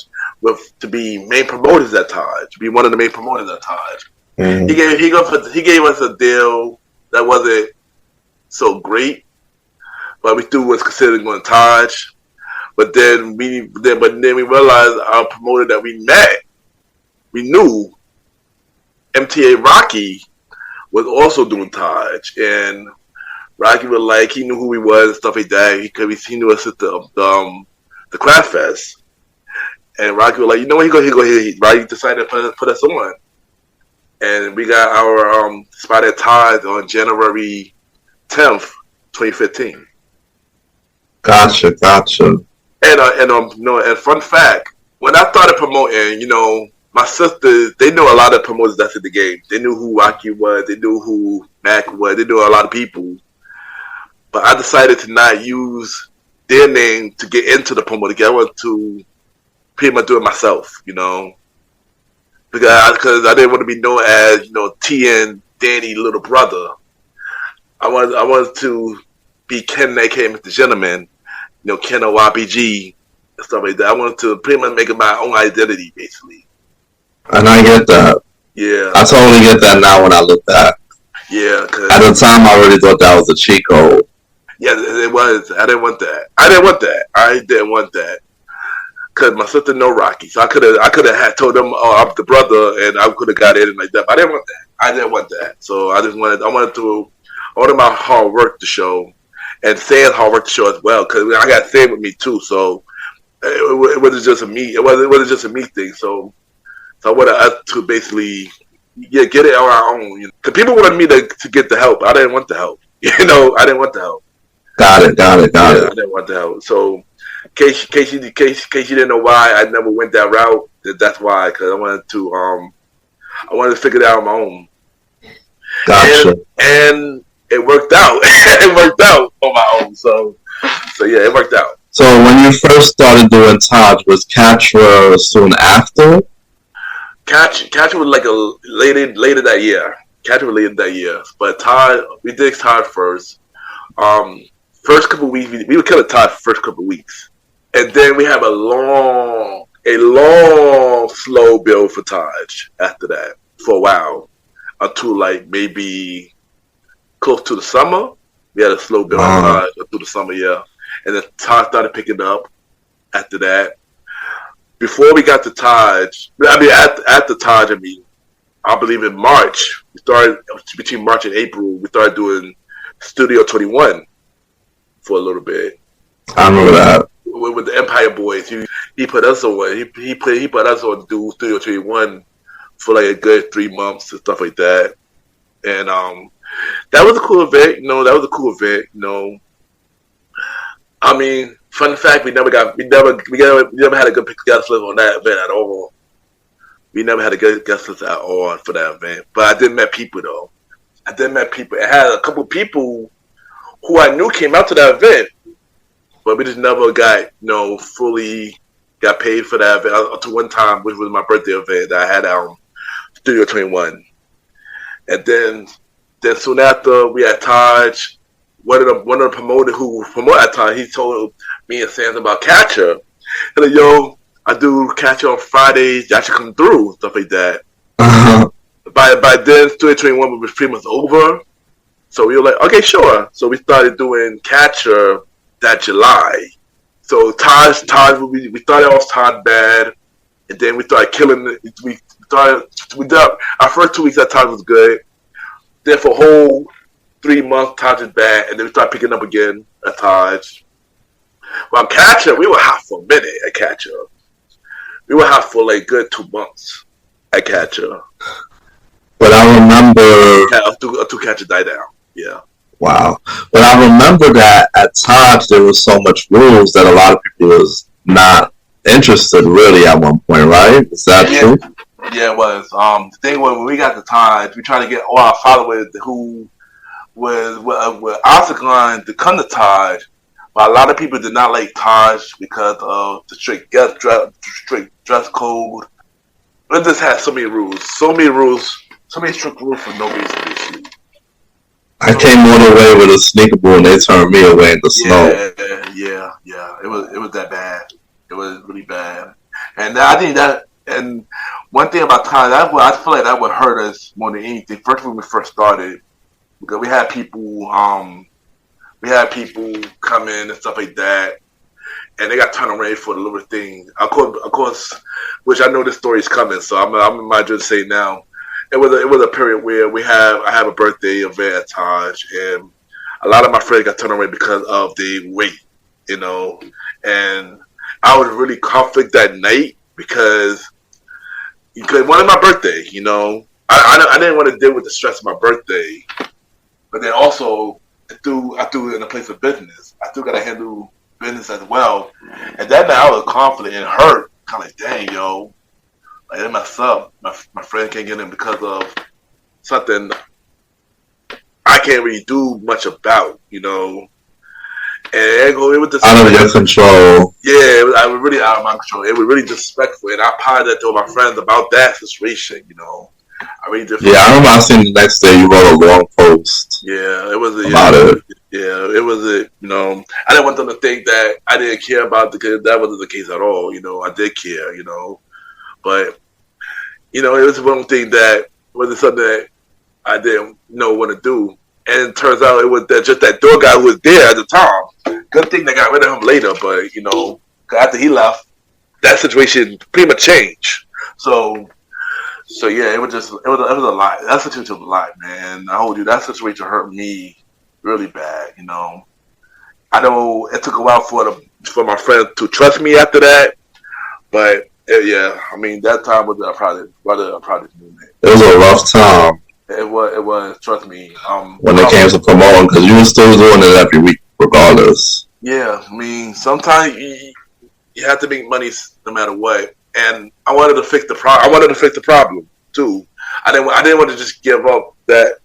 to be main promoters at Taj, to be one of the main promoters at Taj. He gave us a deal that wasn't so great, but we still was considering going to Taj. But then we realized our promoter that we knew, MTA Rocky, was also doing Taj, and Rocky was like, he knew who we was and stuff like that. He knew us at the Craft Fest, and Rocky was like, you know what, he go. Rocky decided to put us on. And we got our spot at Taj on January 10th, 2015. Gotcha. And fun fact, when I started promoting, my sisters, they knew a lot of promoters that's in the game. They knew who Rocky was. They knew who Mac was. They knew a lot of people. But I decided to not use their name to get into the promo. I wanted to pretty much do it myself, because I didn't want to be known as TN Danny little brother. I wanted to be Ken, aka MrGentleman, Ken or YBG and stuff like that. I wanted to pretty much make it my own identity, basically. And I get that. Yeah, I totally get that now when I look back. Yeah, at the time I really thought that was a cheat code. Yeah, it was. I didn't want that. Cause my sister know Rocky, so I could have had told them, oh, I'm the brother, and I could have got in like that. But I didn't want that. So I wanted my hard work to show, and Sam's hard work to show as well. Cause I got Sam with me too, so it wasn't just a me. It wasn't just a me thing. So I wanted us to basically get it on our own. Cause people wanted me to get the help. I didn't want the help. I didn't want the help. Got it. I didn't want the help. So, in case you didn't know why I never went that route, that's why. Because I wanted to figure it out on my own. Gotcha. And it worked out. It worked out on my own. So yeah, it worked out. So when you first started doing Taj, was Catra soon after? Catra was like later that year. Catra was later that year. But Taj, we did Taj first. First couple of weeks, we would kill a Taj first couple of weeks. And then we have a long, slow build for Taj after that for a while. Until like maybe close to the summer. We had a slow build on Taj until the summer, yeah. And then Taj started picking up after that. Before we got to Taj, after Taj, I believe in March, between March and April, we started doing Studio 21 for a little bit. I remember that. With the Empire Boys, he put us on. He put us on to do Studio 21 for like a good 3 months and stuff like that. And that was a cool event. Fun fact: we never had a good guest list on that event at all. We never had a good guest list at all for that event. But I did met people though. I had a couple people who I knew came out to that event, but we just never got, fully got paid for that event. Until one time, which was my birthday event, that I had Studio 21. And then soon after, we had Taj. One of the promoters who promoted Taj, he told me and Sam about Catcher. He's like, yo, I do Catcher on Fridays. Y'all should come through, stuff like that. By then, Studio 21 was pretty much over. So we were like, okay, sure. So we started doing Catcher that July. So Taj, we started off Taj bad, and then we started killing it. We did our first 2 weeks at Taj was good. Then for a whole 3 months, Taj is bad, and then we started picking up again at Taj. Well, Catcher, we were hot for a minute at Catcher. We were hot for like good 2 months at Catcher. But I remember... Until Catcher died down, yeah. Wow. But I remember that at Taj there was so much rules that a lot of people was not interested really at one point, right? Is that true? Yeah, it was. The thing was, when we got to Taj, we tried to get all our followers who was Octagon to come to Taj, but a lot of people did not like Taj because of the strict dress code. It just had so many strict rules for no reason, basically. I came all the way with a sneaker ball and they turned me away in the snow. Yeah. It was that bad. It was really bad. And I think that, and one thing about Taj, I feel like that would hurt us more than anything. First, when we first started, because we had people come in and stuff like that, and they got turned away for the little thing. Of course, which I know this story is coming, so I'm might just say now. It was a period where I have a birthday event at Taj, and a lot of my friends got turned away because of the weight, and I was really conflict that night because it wasn't my birthday, I didn't want to deal with the stress of my birthday, but then also I threw it in a place of business. I still got to handle business as well, and that night I was confident and hurt, kind of like, dang, yo. Like it messed up. My friend can't get in because of something I can't really do much about, And it was just out of your control. Yeah, I was really out of my control. It was really disrespectful, and I apologized to my friends about that situation. I really did. Yeah, I remember I seen the next day you wrote a long post. Yeah, it was about it. Yeah, it was I didn't want them to think that I didn't care about it because that wasn't the case at all. I did care. But it was one thing that wasn't something that I didn't know what to do. And it turns out it was just that door guy who was there at the time. Good thing they got rid of him later, but after he left, that situation pretty much changed. So yeah, it was a lot. That situation was a lot, man. I told you that situation hurt me really bad. I know it took a while for my friends to trust me after that, but yeah, I mean that time was a product movement. It was a rough time. It was. Trust me. When it came to promoting, because you were still doing it every week, regardless. Yeah, I mean, sometimes you have to make money no matter what, and I wanted to fix the problem. I wanted to fix the problem too. I didn't want to just give up that.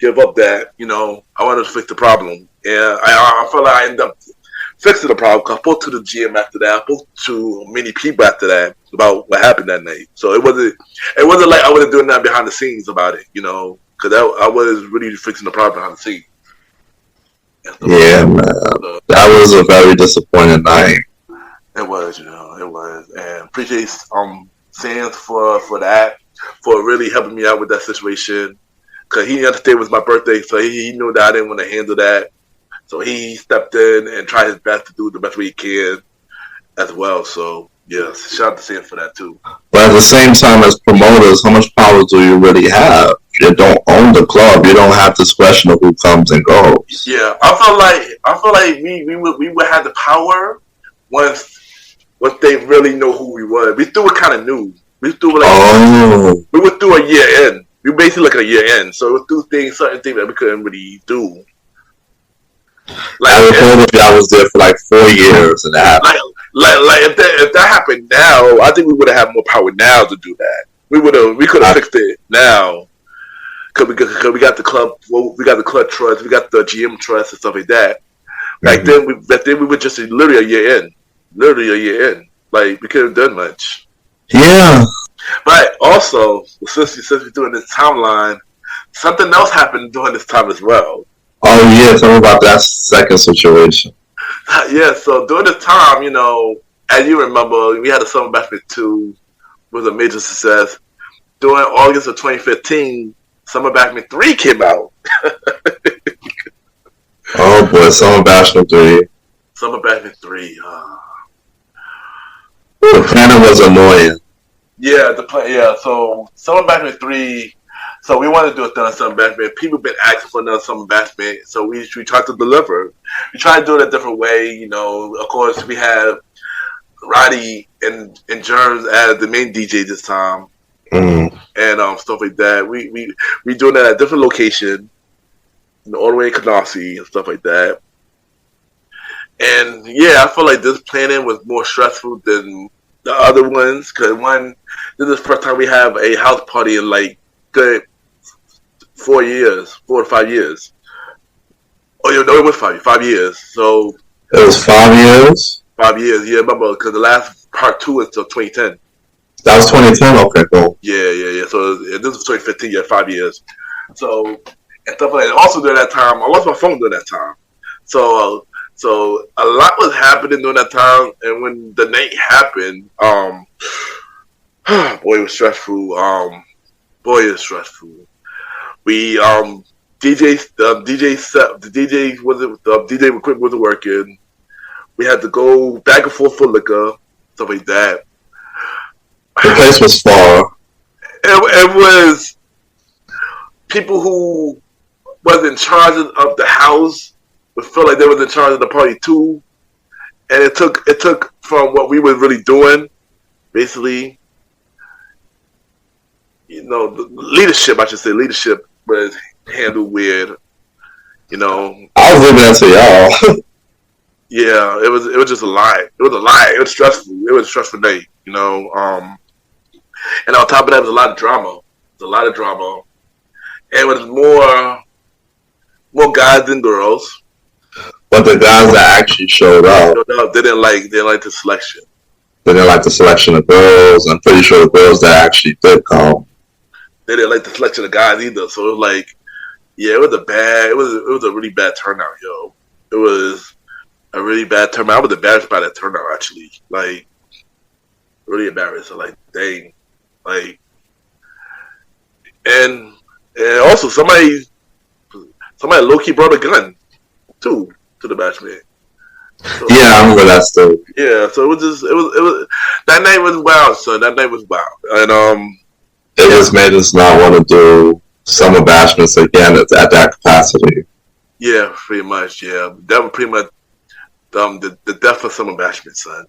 I wanted to fix the problem, and I felt like I ended up fixing the problem. Cause I spoke to the GM after that. I spoke to many people after that about what happened that night. So it wasn't like I wasn't doing that behind the scenes about it, because I was really fixing the problem behind the scenes. Yeah, man, that was a very disappointing night. It was, it was, and appreciate Sands for that, for really helping me out with that situation. Cause he understood it was my birthday, so he knew that I didn't want to handle that. So he stepped in and tried his best to do the best way he can as well. So, yes, shout out to Sam for that, too. But at the same time, as promoters, how much power do you really have? You don't own the club. You don't have discretion of who comes and goes. Yeah, I feel like we would have the power once they really know who we were. We still were kind of new. We were through a year in. We were basically like a year in. So we were through certain things that we couldn't really do. Like, I recall if I was there for like 4 years and that happened. Like if that happened now, I think we would have had more power now to do that. We could have fixed it now. Cause we got the club, trust, we got the GM trust and stuff like that. Back then we were just literally a year in. Like we couldn't have done much. Yeah. But also, since we're doing this timeline, something else happened during this time as well. Oh yeah, tell me about that second situation. Yeah, so during this time, as you remember, we had the Summer Bash 2 was a major success. During August of 2015, Summer Bash 3 came out. Oh boy, Summer Bash 3. Summer Bash 3. The planning was annoying. Yeah, so Summer Bash 3. So we wanted to do a thing on Summer Bash. People have been asking for another Summer Bash, so we tried to deliver. We tried to do it a different way. Of course, we had Roddy and Germs as the main DJ this time, and stuff like that. We doing that at a different location, all the way in Canarsie and stuff like that. And yeah, I feel like this planning was more stressful than the other ones, because this is the first time we have a house party in like good 4 to 5 years. Oh, no, it was 5 years. So it was 5 years. 5 years, yeah. Remember, because the last part 2 is till 2010. That was 2010. Okay, cool. Yeah. So this was 2015. Yeah, 5 years. So and stuff like that. Also during that time, I lost my phone during that time. So a lot was happening during that time, and when the night happened, boy, it was stressful. We DJ equipment wasn't working. We had to go back and forth for liquor, stuff like that. The place was far. It was people who was in charge of the house would feel like they was in charge of the party too, and it took from what we were really doing, basically. The leadership, I should say, was handled weird. I was leaving that to y'all. Yeah, it was just a lie. It was a lie. It was stressful. It was a stressful day. And on top of that, it was a lot of drama. And it was more guys than girls. But the guys that actually showed up, they didn't like the selection. They didn't like the selection of girls. I'm pretty sure the girls that actually did come, they didn't like the selection of guys either. So it was like, yeah, it was a really bad turnout, yo. It was a really bad turnout. I was embarrassed by that turnout, actually. Like, really embarrassed. So, like, dang, like, and also somebody low key brought a gun too to the bachelorette. So, yeah, I remember that story. Yeah, so it was that night was wild, son. That night was wild, and it just made us not want to do summer bashments again at that capacity. Yeah, pretty much. Yeah, that was pretty much the death of summer bashment, son.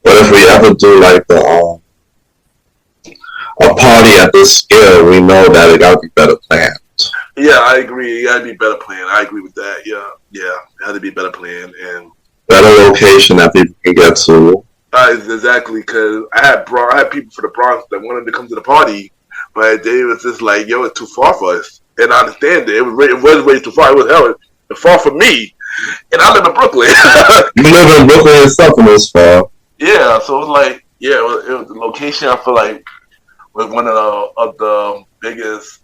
But if we ever do like a party at this scale, we know that it got to be better planned. Yeah, I agree. It got to be better planned. I agree with that. Yeah, it had to be better planned and better location that people can get to. Exactly, because I had people from the Bronx that wanted to come to the party, but they was just like, "Yo, it's too far for us." And I understand it. It was way too far. It was far from me, and I live in Brooklyn. You live in Brooklyn itself, and it's far. Yeah, so it was like, it was the location. I feel like was one of the biggest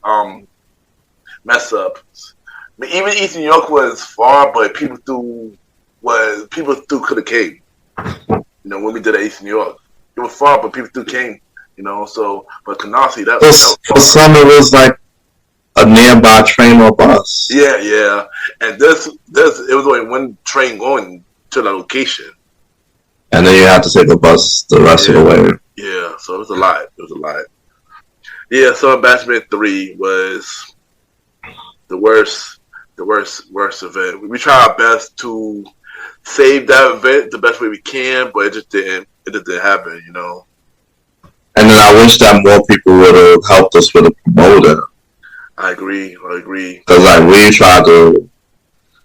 mess ups. I mean, even East New York was far, but people through could have came. You know, when we did at East New York, it was far, but people still came. You know, so but Canarsie, for some it was like a nearby train or bus. Yeah, and this it was only one train going to the location, and then you had to take a bus the rest of the way. Yeah, so it was a lot. Yeah, so Bashment 3 was the worst event. We try our best to save that event the best way we can, but it just didn't happen, you know. And then I wish that more people would have helped us with a promoter. I agree. Because like we tried to,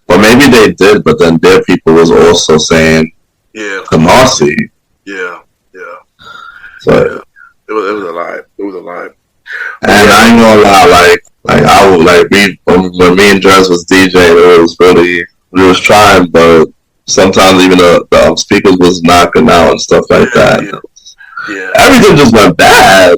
or maybe they did, but then their people was also saying, Canarsie. Yeah. So yeah. It was a lie. And I ain't gonna lie, like I would when me and Dress was DJing, it was really, we was trying, but sometimes even the speakers was knocking out and stuff like that. Yeah. Everything just went bad.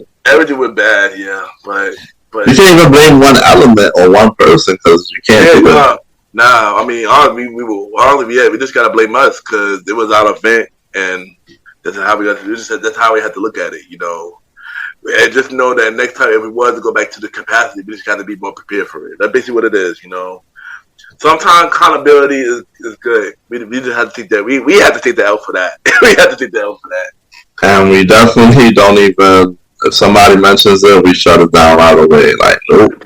Yeah. But you can't even blame one element or one person because you can't do it. Nah, I mean, we just gotta blame us because it was our event, and that's how that's how we had to look at it, you know. And just know that next time, if we was to go back to the capacity, we just got to be more prepared for it. That's basically what it is, you know. Sometimes accountability is good. We just have to take that. We have to take the L for that. And we definitely don't even. If somebody mentions it, we shut it down right away. Like, nope.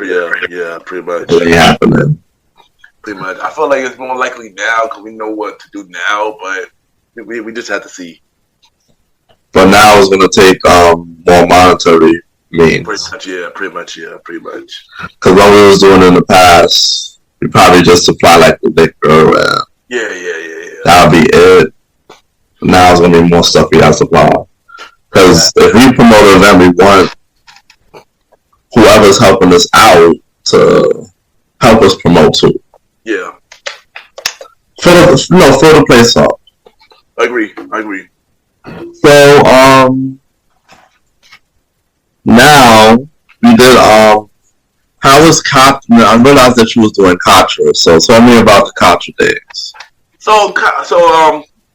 Yeah, pretty much. It ain't happening. Pretty much. I feel like it's more likely now because we know what to do now, but we just have to see. But now it's going to take more monetary means. Pretty much. Because what we was doing in the past, we probably just supply like the liquor. Yeah. That'll be it. Now it's going to be more stuff we have to supply. Because if we promote an event, we want whoever's helping us out to help us promote too. Yeah. For the place up. I agree. So now we did how was Contra? I realized that you was doing Contra, so tell me about the Contra days.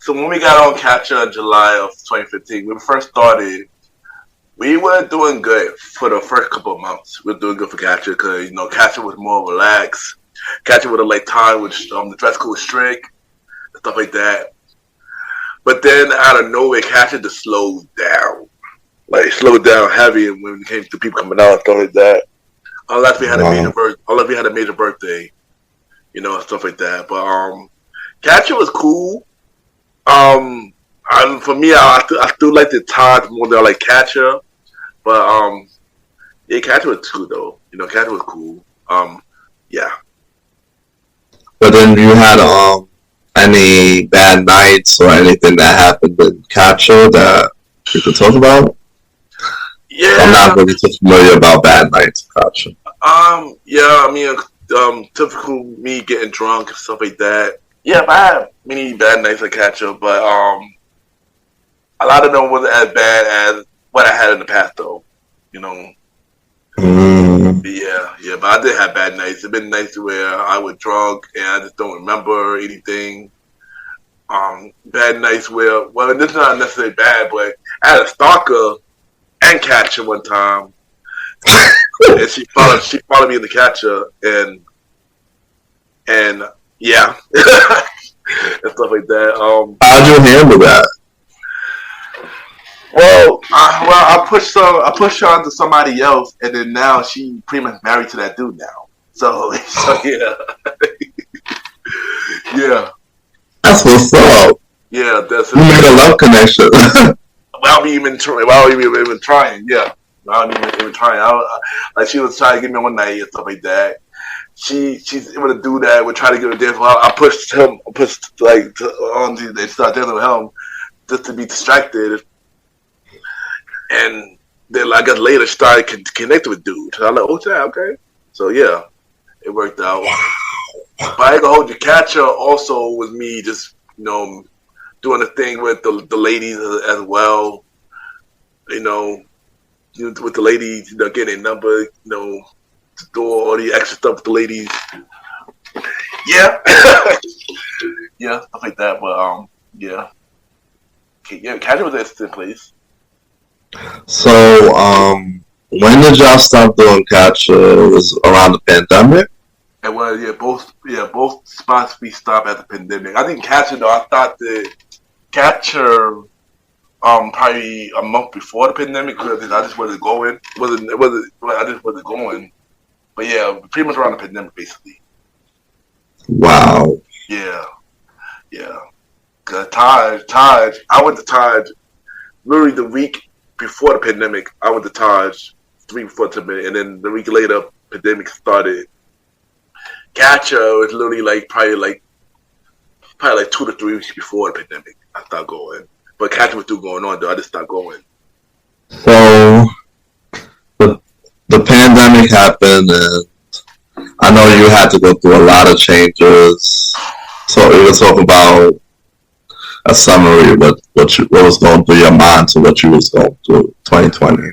So when we got on Contra in July of 2015, when we first started, we were doing good for the first couple of months. We were doing good for Contra because Contra was more relaxed. Contra would have like time with the dress code was strict and stuff like that. But then out of nowhere, Contra just slowed down. Like slowed down heavy when it came to people coming out and stuff like that. Unless we had a major birthday, and stuff like that. But Contra was cool. For me, I still like the times more than I like Contra. But Contra was cool though. Contra was cool. Yeah. But then you had any bad nights or anything that happened in Contra that you could talk about? I'm not Yeah. really too familiar about bad nights. Gotcha. Yeah. I mean, typical me getting drunk and stuff like that. Yeah, I had many bad nights at catch up, but a lot of them wasn't as bad as what I had in the past, though. You know. Mm. Yeah. But I did have bad nights. It's been nights where I was drunk and I just don't remember anything. Bad nights where, well, this is not necessarily bad, but I had a stalker and catcher one time, and she followed me in the catcher, and yeah, and stuff like that. How'd you handle that? I pushed her onto somebody else, and then now she pretty much married to that dude now. So yeah, yeah, That's what's up. yeah. That's You made a it. love connection. Without me even trying, yeah. Without even trying. Like she was trying to get me one night and stuff like that. She's able to do that. We try to get a dance. Well, I pushed him, on to they start dancing with him just to be distracted, and then like, I guess later started connecting with dudes. So I'm like, oh yeah, okay. So yeah, it worked out. But I ain't gonna hold you. Catcher also was me just doing the thing with the ladies as well. You know, with the ladies, getting a number, to do all the extra stuff with the ladies. Yeah, yeah, stuff like that. But yeah, yeah, Catcher was an instant place. So, when did y'all stop doing catch? It was around the pandemic. And well, both spots we stopped at the pandemic. I think Catcher though, I thought the Catcher probably a month before the pandemic because I just wasn't going. I just wasn't going. But yeah, pretty much around the pandemic basically. Wow. Yeah, yeah. Cause Taj, I went to Taj literally the week before the pandemic. I went to Taj 3 before the pandemic, and then the week later, pandemic started. Catcher was literally probably like 2 to 3 weeks before the pandemic. I stopped going, but Catcher was still going on though. I just stopped going. So the pandemic happened, and I know you had to go through a lot of changes. So we were talking about a summary of what was going through your mind to what you was going through 2020.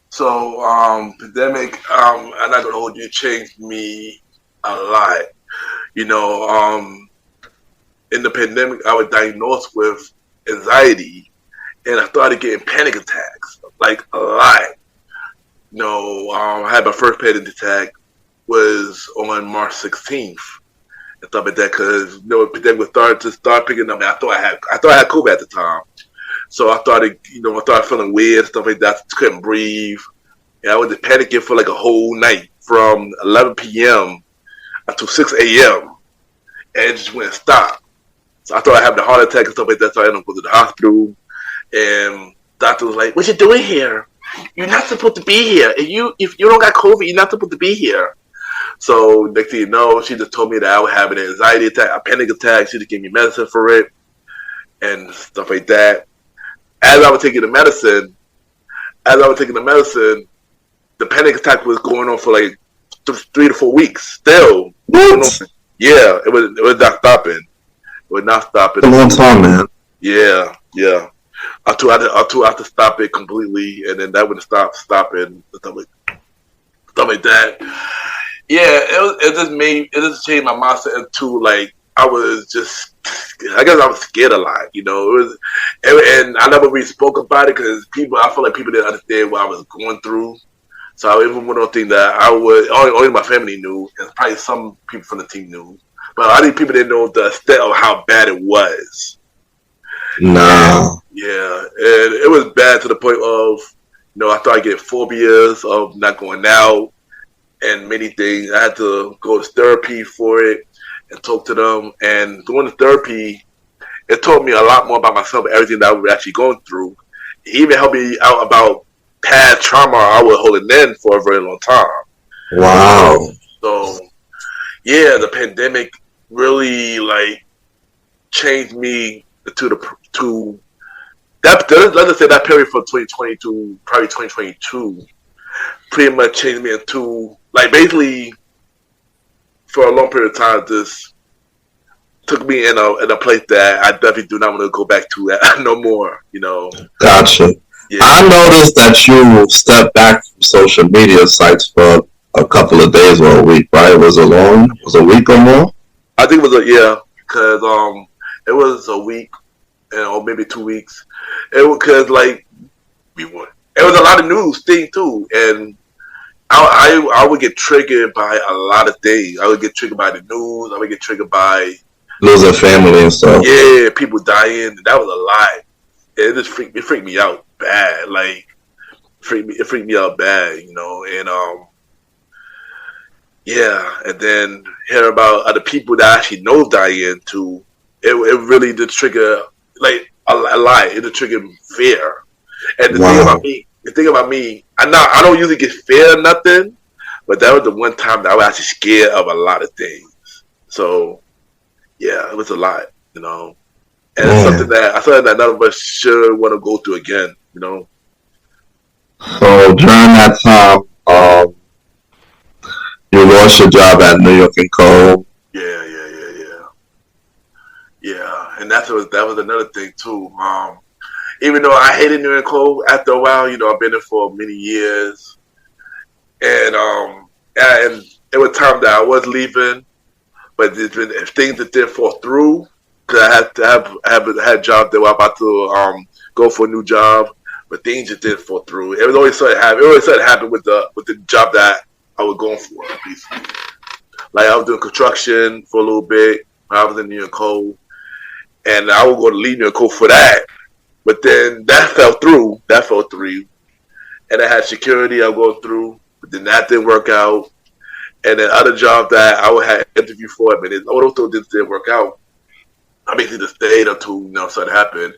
So pandemic, I'm not gonna hold you. It changed me a lot. You know, in the pandemic, I was diagnosed with anxiety, and I started getting panic attacks, like a lot. I had my first panic attack was on March 16th and stuff like that because the pandemic was start picking up. And I thought I had COVID at the time, so I started feeling weird and stuff like that. I couldn't breathe, and I was just panicking for like a whole night from 11 p.m. until 6 a.m. and it just wouldn't stop. So I thought I had a heart attack and stuff like that. So I ended up going to the hospital, and doctor was like, "What you doing here? You're not supposed to be here. If you don't got COVID, you're not supposed to be here." So next thing you know, she just told me that I would have an anxiety attack, a panic attack. She just gave me medicine for it and stuff like that. As I was taking the medicine, the panic attack was going on for like 3 to 4 weeks. Still, What? yeah, it was not stopping. It was not stopping. A long time, man. Yeah. I too have to stop it completely, and then that would stop stopping stuff like that. Yeah, it just changed my mindset into like I guess I was scared a lot. And I never really spoke about it because I feel like people didn't understand what I was going through. So I even went on thing that only my family knew, and probably some people from the team knew, but I think people didn't know the extent of how bad it was. Nah. Yeah, and it was bad to the point of, I started getting phobias of not going out and many things. I had to go to therapy for it and talk to them. And going to therapy, it taught me a lot more about myself, everything that I was actually going through. It even helped me out about past trauma I was holding in for a very long time. Wow. So, yeah, the pandemic really changed me to let's say that period from 2020 to probably 2022 pretty much changed me into like basically for a long period of time. This took me in a place that I definitely do not want to go back to no more. Gotcha. Yeah. I noticed that you stepped back from social media sites for a couple of days or a week, right? Was it long? Was it a week or more? I think it was because it was a week or maybe 2 weeks. It was because like it was a lot of news thing too, and I would get triggered by a lot of things. I would get triggered by the news. I would get triggered by Losing family and stuff. Yeah, people dying. That was a lot. It just freaked me out bad. Like it freaked me out bad, and yeah, and then hear about other people that actually know dying too. It really did trigger like a lot. It did trigger fear. And the thing about me, I don't usually get fear or nothing, but that was the one time that I was actually scared of a lot of things. So yeah, it was a lot, and it's something that none of us should want to go through again, So during that time, you lost your job at New York and Co. Yeah, and that was another thing too. Even though I hated New York and Co. After a while, I've been there for many years, and it was time that I was leaving, but there's been things that didn't fall through because I had to have a job that I was about to go for a new job, but things just didn't fall through. It always started happening with the job that I was going for, basically. Like I was doing construction for a little bit. I was in New York Co. And I would go to leave New York Co for that. But then that fell through. And I had security I would go through. But then that didn't work out. And then other jobs that I would have interviewed for, but all those things didn't work out. I basically just stayed until something happened.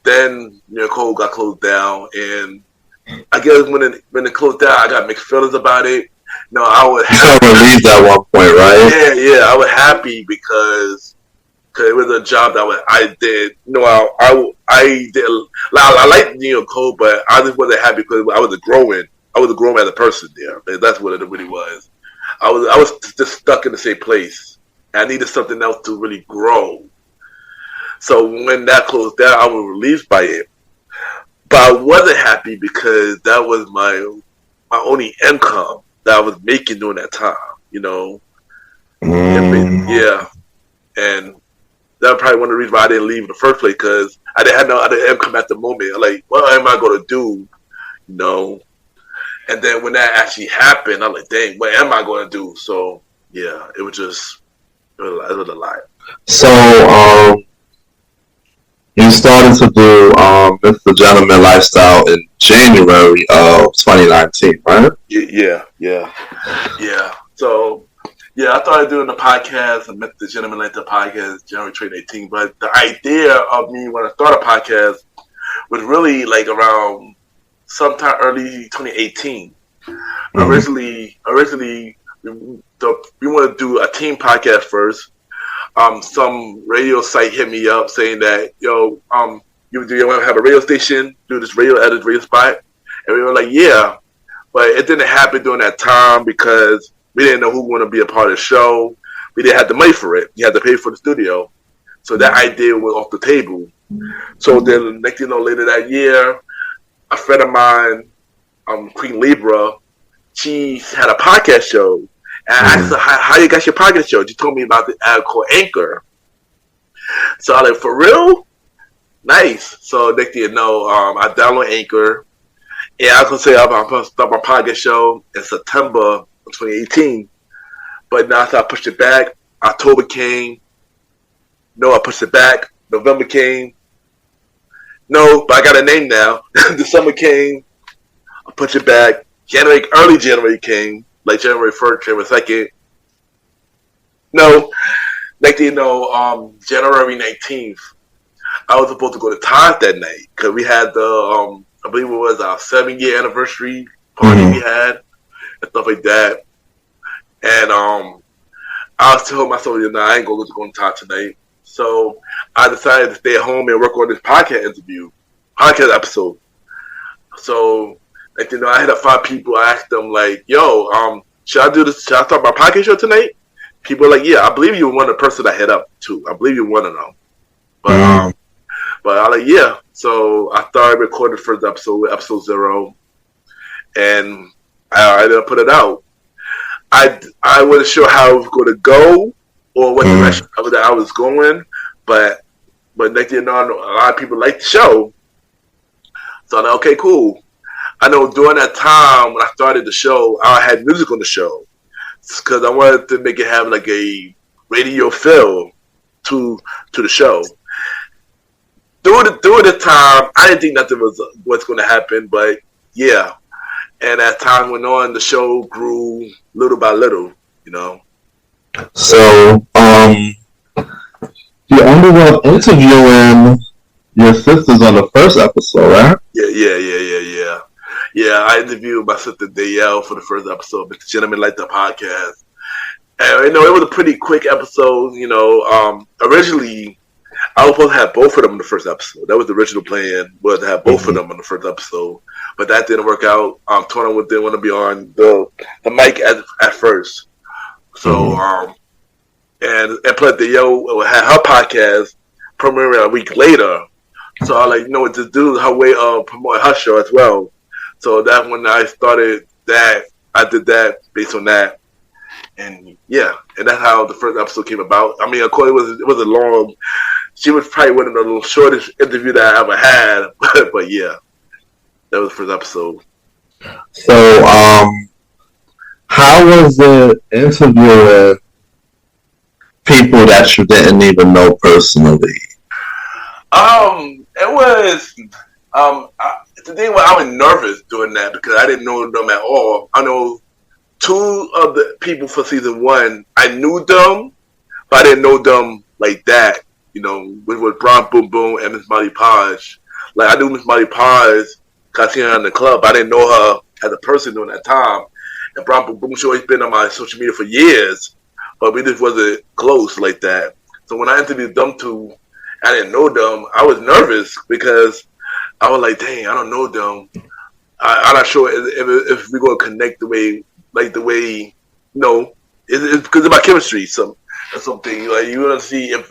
Then New York Co got closed down, and I guess when it closed down, I got mixed feelings about it. I was happy. You relieved at one point, right? Yeah, I was happy because it was a job that I did. I did. I liked New York Co, but I just wasn't happy because I was growing. I was growing as a person there. And that's what it really was. I was just stuck in the same place. I needed something else to really grow. So when that closed down, I was relieved by it. But I wasn't happy because that was my only income that I was making during that time, Yeah. And that was probably one of the reasons why I didn't leave in the first place, because I didn't have no other income at the moment. I'm like, what am I going to do? And then when that actually happened, I'm like, dang, what am I going to do? So, yeah, it was a lot. So, you started to do MrGentleman Lifestyle in January of 2019, right? Yeah. So, I started doing the podcast and MrGentleman Lifestyle podcast January 2018. But the idea of me when I started a podcast was really like around sometime early 2018. Mm-hmm. Originally, we wanted to do a team podcast first. Some radio site hit me up saying that, you want to have a radio station, do this radio spot? And we were like, yeah. But it didn't happen during that time because we didn't know who was going to be a part of the show. We didn't have the money for it. You had to pay for the studio. So that idea was off the table. So then, later that year, a friend of mine, Queen Libra, she had a podcast show. And I asked her, how you got your podcast show? She told me about the ad called Anchor. So I was like, for real? Nice. So next thing you know, I downloaded Anchor. And I was going to say I'm going to start my podcast show in September of 2018. But now I pushed it back. October came. No, I pushed it back. November came. No, but I got a name now. December came. I pushed it back. Early January came. Like January 1st, January 2nd. No. Next thing you know, January 19th, I was supposed to go to Todd that night because we had the, I believe it was our 7-year anniversary party we had and stuff like that. And I was telling myself, I ain't going to go to Todd tonight. So I decided to stay at home and work on this podcast interview. podcast episode. So, like, I had 5 people. I asked them, like, yo, should I do this? Should I start my podcast show tonight? People are like, yeah, I believe you were one of the person I hit up to. I believe you're one of them. But I like, yeah. So I started recording the first episode 0, and I put it out. I wasn't sure how it was going to go or what direction that I was going, but next thing you know, a lot of people liked the show. So I'm like, okay, cool. I know during that time when I started the show, I had music on the show because I wanted to make it have like a radio feel to the show. Through the time, I didn't think nothing was going to happen, but yeah. And as time went on, the show grew little by little, So, you ended up interviewing your sisters on the first episode, right? Yeah, I interviewed my sister Dayelle for the first episode, MrGentleman, like the podcast. And, it was a pretty quick episode, originally, I was supposed to have both of them in the first episode. That was the original plan, was to have both of them in the first episode. But that didn't work out. Tona didn't want to be on the mic at first. So, and plus Dayelle had her podcast premiering a week later. So I like, what to do, her way of promoting her show as well. So that's when I started that. I did that based on that. And yeah, and that's how the first episode came about. I mean, of course, it was a long. She was probably one of the little shortest interview that I ever had. But yeah, that was the first episode. So, how was it interviewing people that you didn't even know personally? It was the thing was I was nervous doing that because I didn't know them at all. I know 2 of the people for season 1. I knew them, but I didn't know them like that. Which was Brown Boom Boom and Miss Molly Podge. Like I knew Miss Molly Podge because I seen her in the club. But I didn't know her as a person during that time. And Brown Boom Boom, she always been on my social media for years, but we just wasn't close like that. So when I interviewed them 2, I didn't know them. I was nervous because I was like, dang, I don't know them. I'm not sure if we're going to connect the way, it's because of my chemistry, something. Like, you want to see if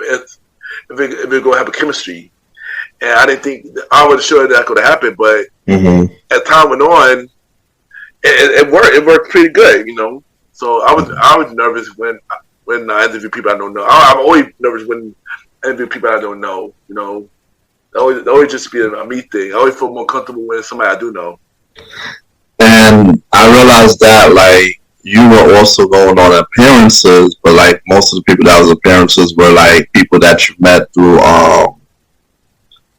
we're going to have a chemistry. And I didn't think, I wasn't sure that could happen, but as time went on, it worked. It worked pretty good, So I was nervous when I interview people I don't know. I'm always nervous when I interview people I don't know. It always just be a me thing. I always feel more comfortable when somebody I do know. And I realized that like you were also going on appearances, but like most of the people that was appearances were like people that you met through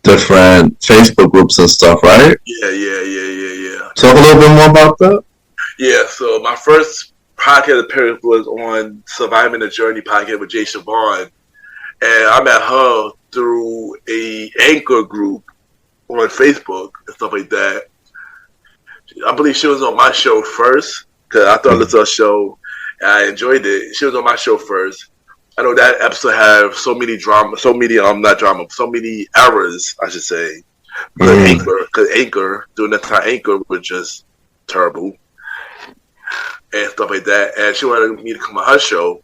different Facebook groups and stuff, right? Yeah. Talk a little bit more about that. Yeah, so my first podcast appearance was on Surviving the Journey podcast with Jay Siobhan. And I met her through a anchor group on Facebook and stuff like that. I believe she was on my show first because I thought it was her show and I enjoyed it. She was on my show first. I know that episode had so many errors, I should say. Because Anchor, during that time, Anchor was just terrible and stuff like that. And she wanted me to come on her show.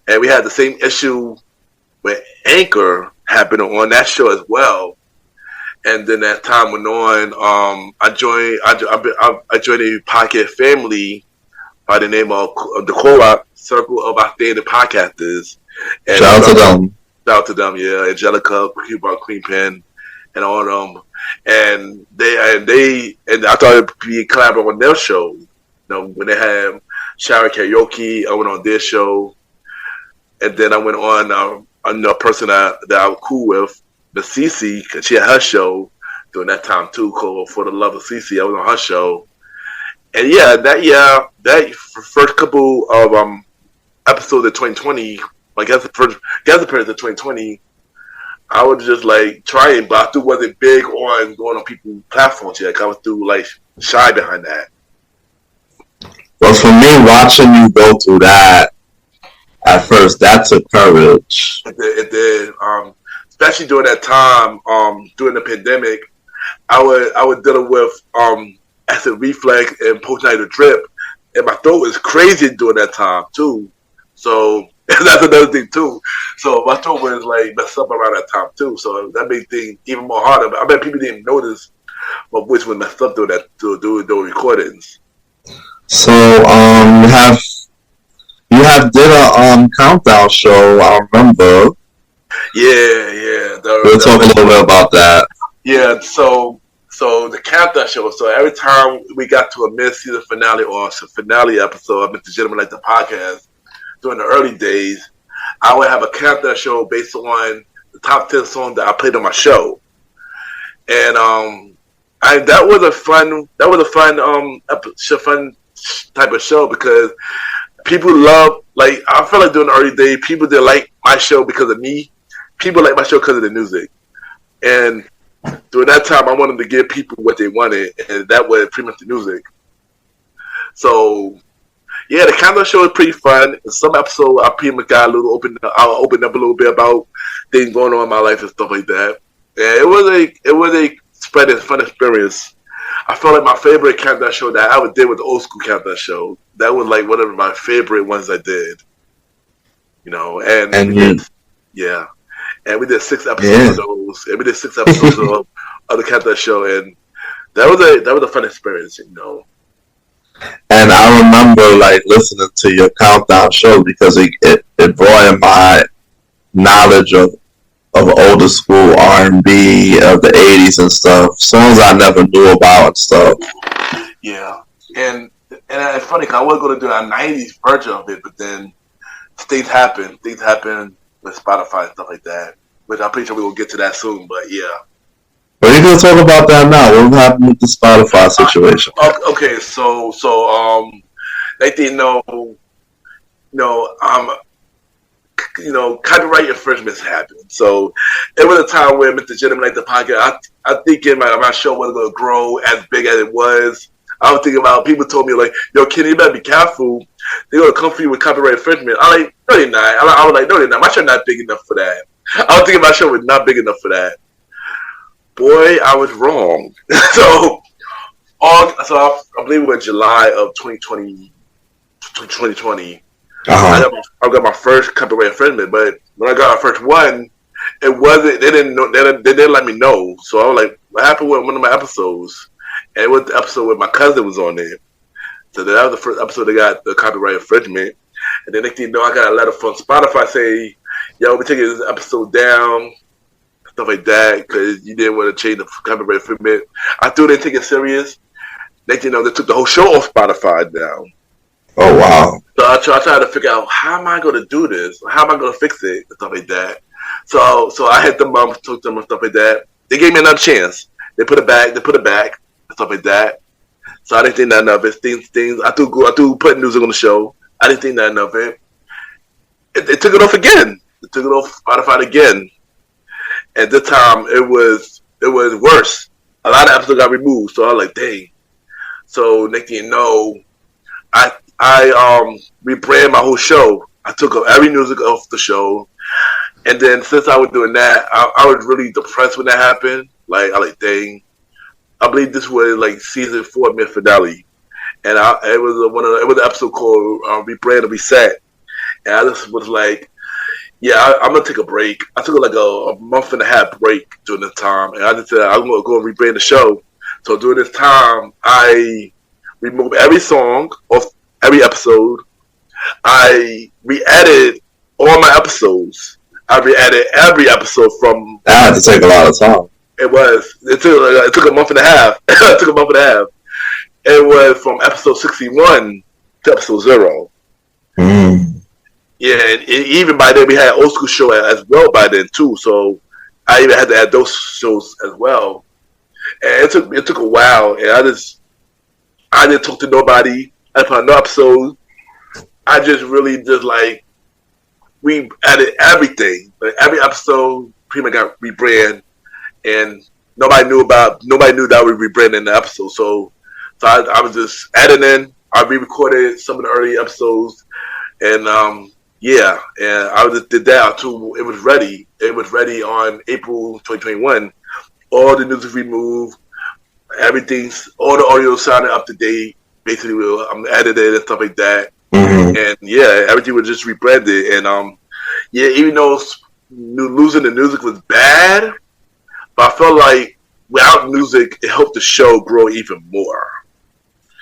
And we had the same issue with Anchor happening on that show as well. And then as time went on, I joined a podcast family by the name of the Co-op Circle of Outstanding Podcasters. And shout out to them. Shout out to them, yeah. Angelica, Queen Pen, and all of them. And I thought it'd be collaborating on their show. When they had Shower Karaoke, I went on their show. And then I went on a person that I was cool with, the Cece, because she had her show during that time too, called For the Love of Cece. I was on her show. And yeah, that first couple of episodes of 2020, I guess the first appearance of 2020, I was just like trying, but I still wasn't big on going on people's platforms yet. I was still like shy behind that. Well, for me, watching you go through that at first, that took courage. It did. Especially during that time, during the pandemic, I would deal with acid reflux and postnatal drip, and my throat was crazy during that time too. So that's another thing too. So my throat was like messed up around that time too. So that made things even more harder. But I bet people didn't notice my voice was messed up during that to do those recordings. So you have did a countdown show. I remember. Yeah. We'll talk a little bit about that. Yeah, so the countdown show. So every time we got to a mid-season finale or a finale episode of MrGentleman like the podcast during the early days, I would have a countdown show based on the top 10 songs that I played on my show, and that was a fun fun type of show because people love, like, I feel like during the early days people didn't like my show because of me. People like my show because of the music, and during that time, I wanted to give people what they wanted, and that was pretty much the music. So, yeah, the countdown show is pretty fun. In some episodes, I pretty much got I'll open up a little bit about things going on in my life and stuff like that. Yeah, it was a fun experience. I felt like my favorite countdown show that I ever did was the old school countdown show. That was like one of my favorite ones I did. You know, yeah. And we did 6 episodes of those. And we did 6 episodes of the countdown show, and that was a fun experience, you know. And I remember like listening to your countdown show because it brought in my knowledge of older school R&B of the 80s and stuff, songs I never knew about and stuff. Yeah, and it's funny because I was going to do a 90s version of it, but then things happen with Spotify and stuff like that, which I'm pretty sure we will get to that soon, but yeah. But you can talk about that now. What happened with the Spotify situation? Okay, so they didn't know, copyright infringements happened. So it was a time where MrGentleman like the podcast, I think my show wasn't going to grow as big as it was. I was thinking about, people told me like, yo, Kenny, you better be careful. They're going to come for you with copyright infringement. I'm like, no, they're not. I was like, no, they're not. My show not big enough for that. I was thinking my show was not big enough for that. Boy, I was wrong. So I believe it was July of 2020. I got my first copyright infringement, but when I got my first one, it wasn't. They didn't let me know. So I was like, what happened with one of my episodes? And it was the episode where my cousin was on there. So that was the first episode that got the copyright infringement. And then next thing you know, I got a letter from Spotify saying, yo, we're taking this episode down, stuff like that, because you didn't want to change the copyright infringement. I still didn't take it serious. Next thing you know, they took the whole show off Spotify down. Oh, wow. So I tried to figure out, how am I going to do this? How am I going to fix it? And stuff like that. So I had them, talked to them and stuff like that. They gave me another chance. They put it back, and stuff like that. So I didn't think nothing of it. Things. I do put music on the show. I didn't think nothing of it. They took it off again. They took it off Spotify again. And this time it was worse. A lot of episodes got removed. So I was like, dang. So next thing you know, I rebranded my whole show. I took every music off the show. And then since I was doing that, I was really depressed when that happened. Like, I like, dang. I believe this was like season 4 mid finale, and it was an episode called Rebrand and Reset, and I just was like, yeah, I'm gonna take a break. I took like a month and a half break during this time, and I just said I'm gonna go and rebrand the show. So during this time, I removed every song off every episode. I re-edited all my episodes. I re-edited every episode from. That had to take a lot of time. It took a month and a half. It took a month and a half. It was from episode 61 to episode 0. Yeah, and even by then we had old school show as well by then too. So I even had to add those shows as well. And it took a while, and I didn't talk to nobody. I didn't put on no episode. I just really like, we added everything. Like every episode pretty much got rebrand. And nobody knew that we rebranded the episode. So I was just editing. I re-recorded some of the early episodes, and and I just did that until it was ready. It was ready on April 2021 all the music removed, all the audio sounded up to date. Basically, I'm edited and stuff like that. Mm-hmm. And yeah, everything was just rebranded. And yeah, even though losing the music was bad, but I felt like without music, it helped the show grow even more.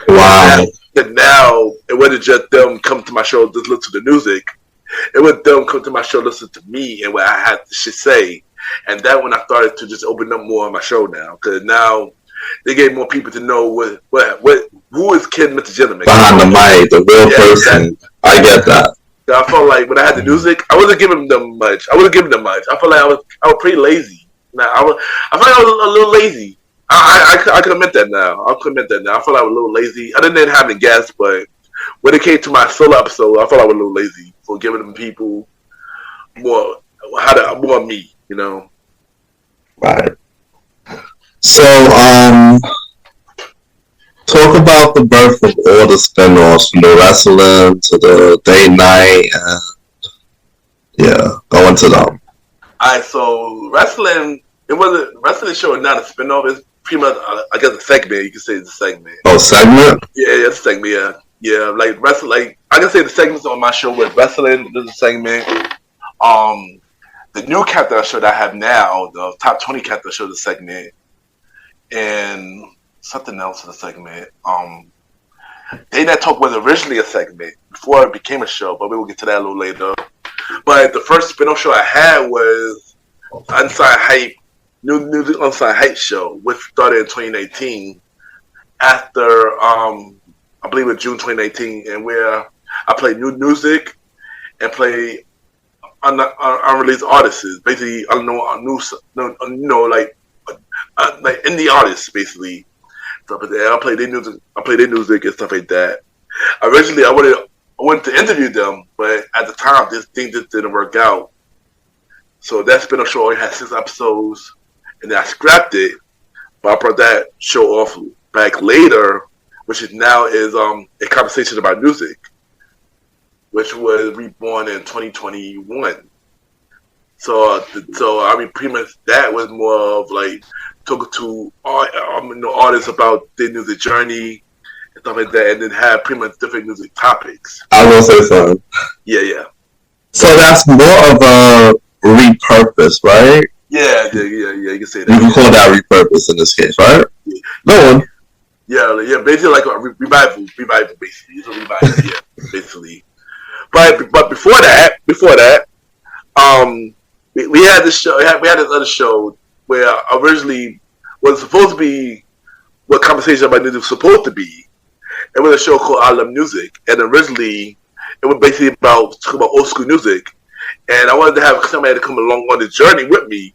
Wow. And now it wasn't just them come to my show just listen to the music. It was them come to my show listen to me and what I had to say. And that when I started to just open up more on my show now, because now they gave more people to know who is Ken, MrGentleman behind the mic, the real person. Exactly. I get that. I felt like when I had the music, I wasn't giving them much. I felt like I was pretty lazy. Now I felt like I was a little lazy. I can admit that now. I felt like I was a little lazy. I didn't have any guests, but when it came to my solo episode, I felt like I was a little lazy for giving them people more of me, you know. Right. So, talk about the birth of all the spin-offs, from the wrestling to the day night, and yeah, go into them. Alright, so wrestling show is not a spin-off. It's pretty much, I guess, a segment. You can say it's a segment. Oh, segment? Yeah, it's a segment. Yeah. Like wrestling. Like I can say the segments on my show with wrestling. There's a segment. The new character show that I have now, the top 20 character show, is a segment, and something else in the segment. Day Night Talk was originally a segment before it became a show, but we will get to that a little later. But the first spin-off show I had was Unsigned Hype, New Music Unsigned Hype show, which started in 2019 after, I believe it was June 2019, and where I played new music and played unreleased artists, basically unknown, like indie artists, basically. Stuff like that. I played their music and stuff like that. Originally, I wanted to interview them, but at the time, this thing just didn't work out. So that spin-off show only had 6 episodes, and then I scrapped it. But I brought that show off back later, which is now a conversation about music, which was reborn in 2021. So I mean, pretty much that was more of like talking to artists about their music journey and stuff like that, and then have pretty much different music topics. I will say something. Yeah. So that's more of a repurpose, right? Yeah. You can say that. You can call that repurpose in this case, right? Yeah. Go on. Yeah, basically like a revival, basically. It's a revival, yeah, basically. But before that, we had this show. We had this other show where originally was supposed to be what Conversation About Music was supposed to be. It was a show called I Love Music, and originally it was basically about old school music. And I wanted to have somebody to come along on the journey with me.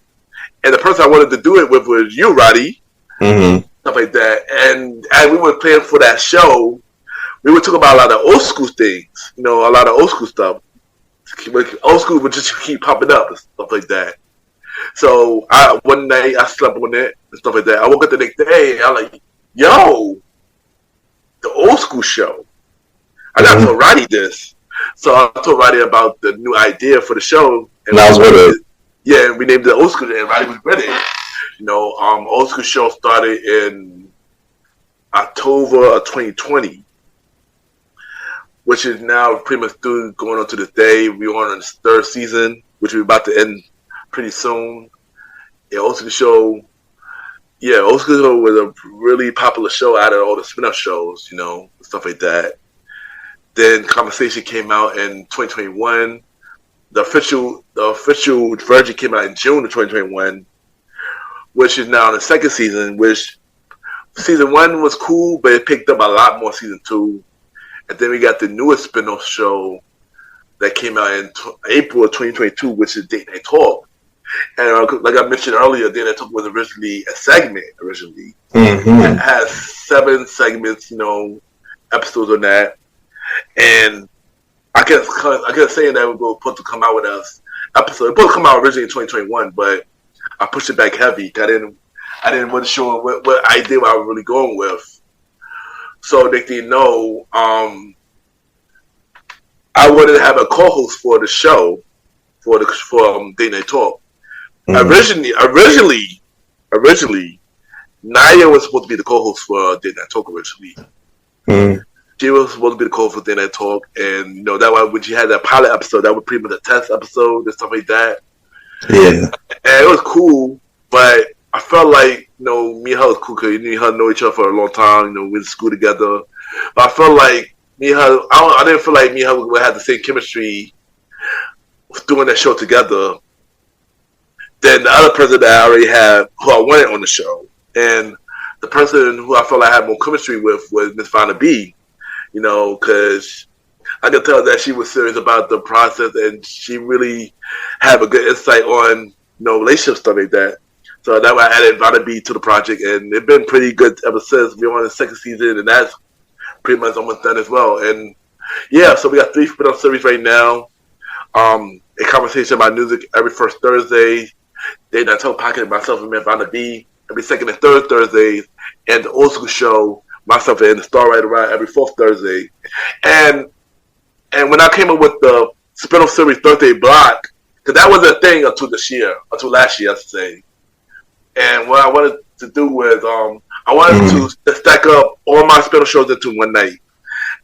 And the person I wanted to do it with was you, Roddy. Mm-hmm. Stuff like that. And as we were playing for that show, we would talk about a lot of old school things, a lot of old school stuff. Old school would just keep popping up and stuff like that. So one night I slept on it and stuff like that. I woke up the next day, I'm like, yo, the old school show. I got to tell Roddy this. So I told Roddy about the new idea for the show. And I was with it. Yeah, and we named it Old School, and Roddy was with it. Old School show started in October of 2020, which is now pretty much still going on to this day. We're on its 3rd season, which we're about to end pretty soon. Yeah, Old School show. Yeah, Old School show was a really popular show out of all the spin-off shows, stuff like that. Then Conversation came out in 2021. The official version came out in June of 2021, which is now the 2nd season. Which season 1 was cool, but it picked up a lot more season 2. And then we got the newest spin-off show that came out in April of 2022, which is Date Night Talk. And like I mentioned earlier, Date Night Talk was originally a segment. Mm-hmm. It has 7 segments, episodes on that. And I kept saying that we were supposed to come out with us episode. It was supposed to come out originally in 2021, but I pushed it back heavy. I didn't want to show what idea I was really going with. So they didn't know. I wanted to have a co-host for the show for Date Night Talk. Mm-hmm. originally, Naya was supposed to be the co-host for Did Not Talk originally. Mm. She was supposed to be the co-host for Did Not Talk, and that was when she had that pilot episode. That was pretty much a test episode and stuff like that. Yeah, and it was cool, but I felt like me and her was cool because me and her know each other for a long time. We went to school together, but I felt like me and her. I didn't feel like me and her would have the same chemistry doing that show together. Than the other person that I already had, who I wanted on the show, and the person who I felt like I had more chemistry with was Miss Vanna B. Because I could tell that she was serious about the process, and she really had a good insight on relationship stuff like that. So that I added Vanna B to the project, and it's been pretty good ever since. We're on the second season, and that's pretty much almost done as well. And yeah, so we got 3 spin-off series right now. A conversation about music every first Thursday. They Not Talk Pocket, myself and Vanna B every second and third Thursdays, and the Old School Show, myself and the Star Right Around every fourth Thursday. And when I came up with the spin-off series Thursday block, because that was a thing until last year, I should say. And what I wanted to do was I wanted to stack up all my spin-off shows into one night.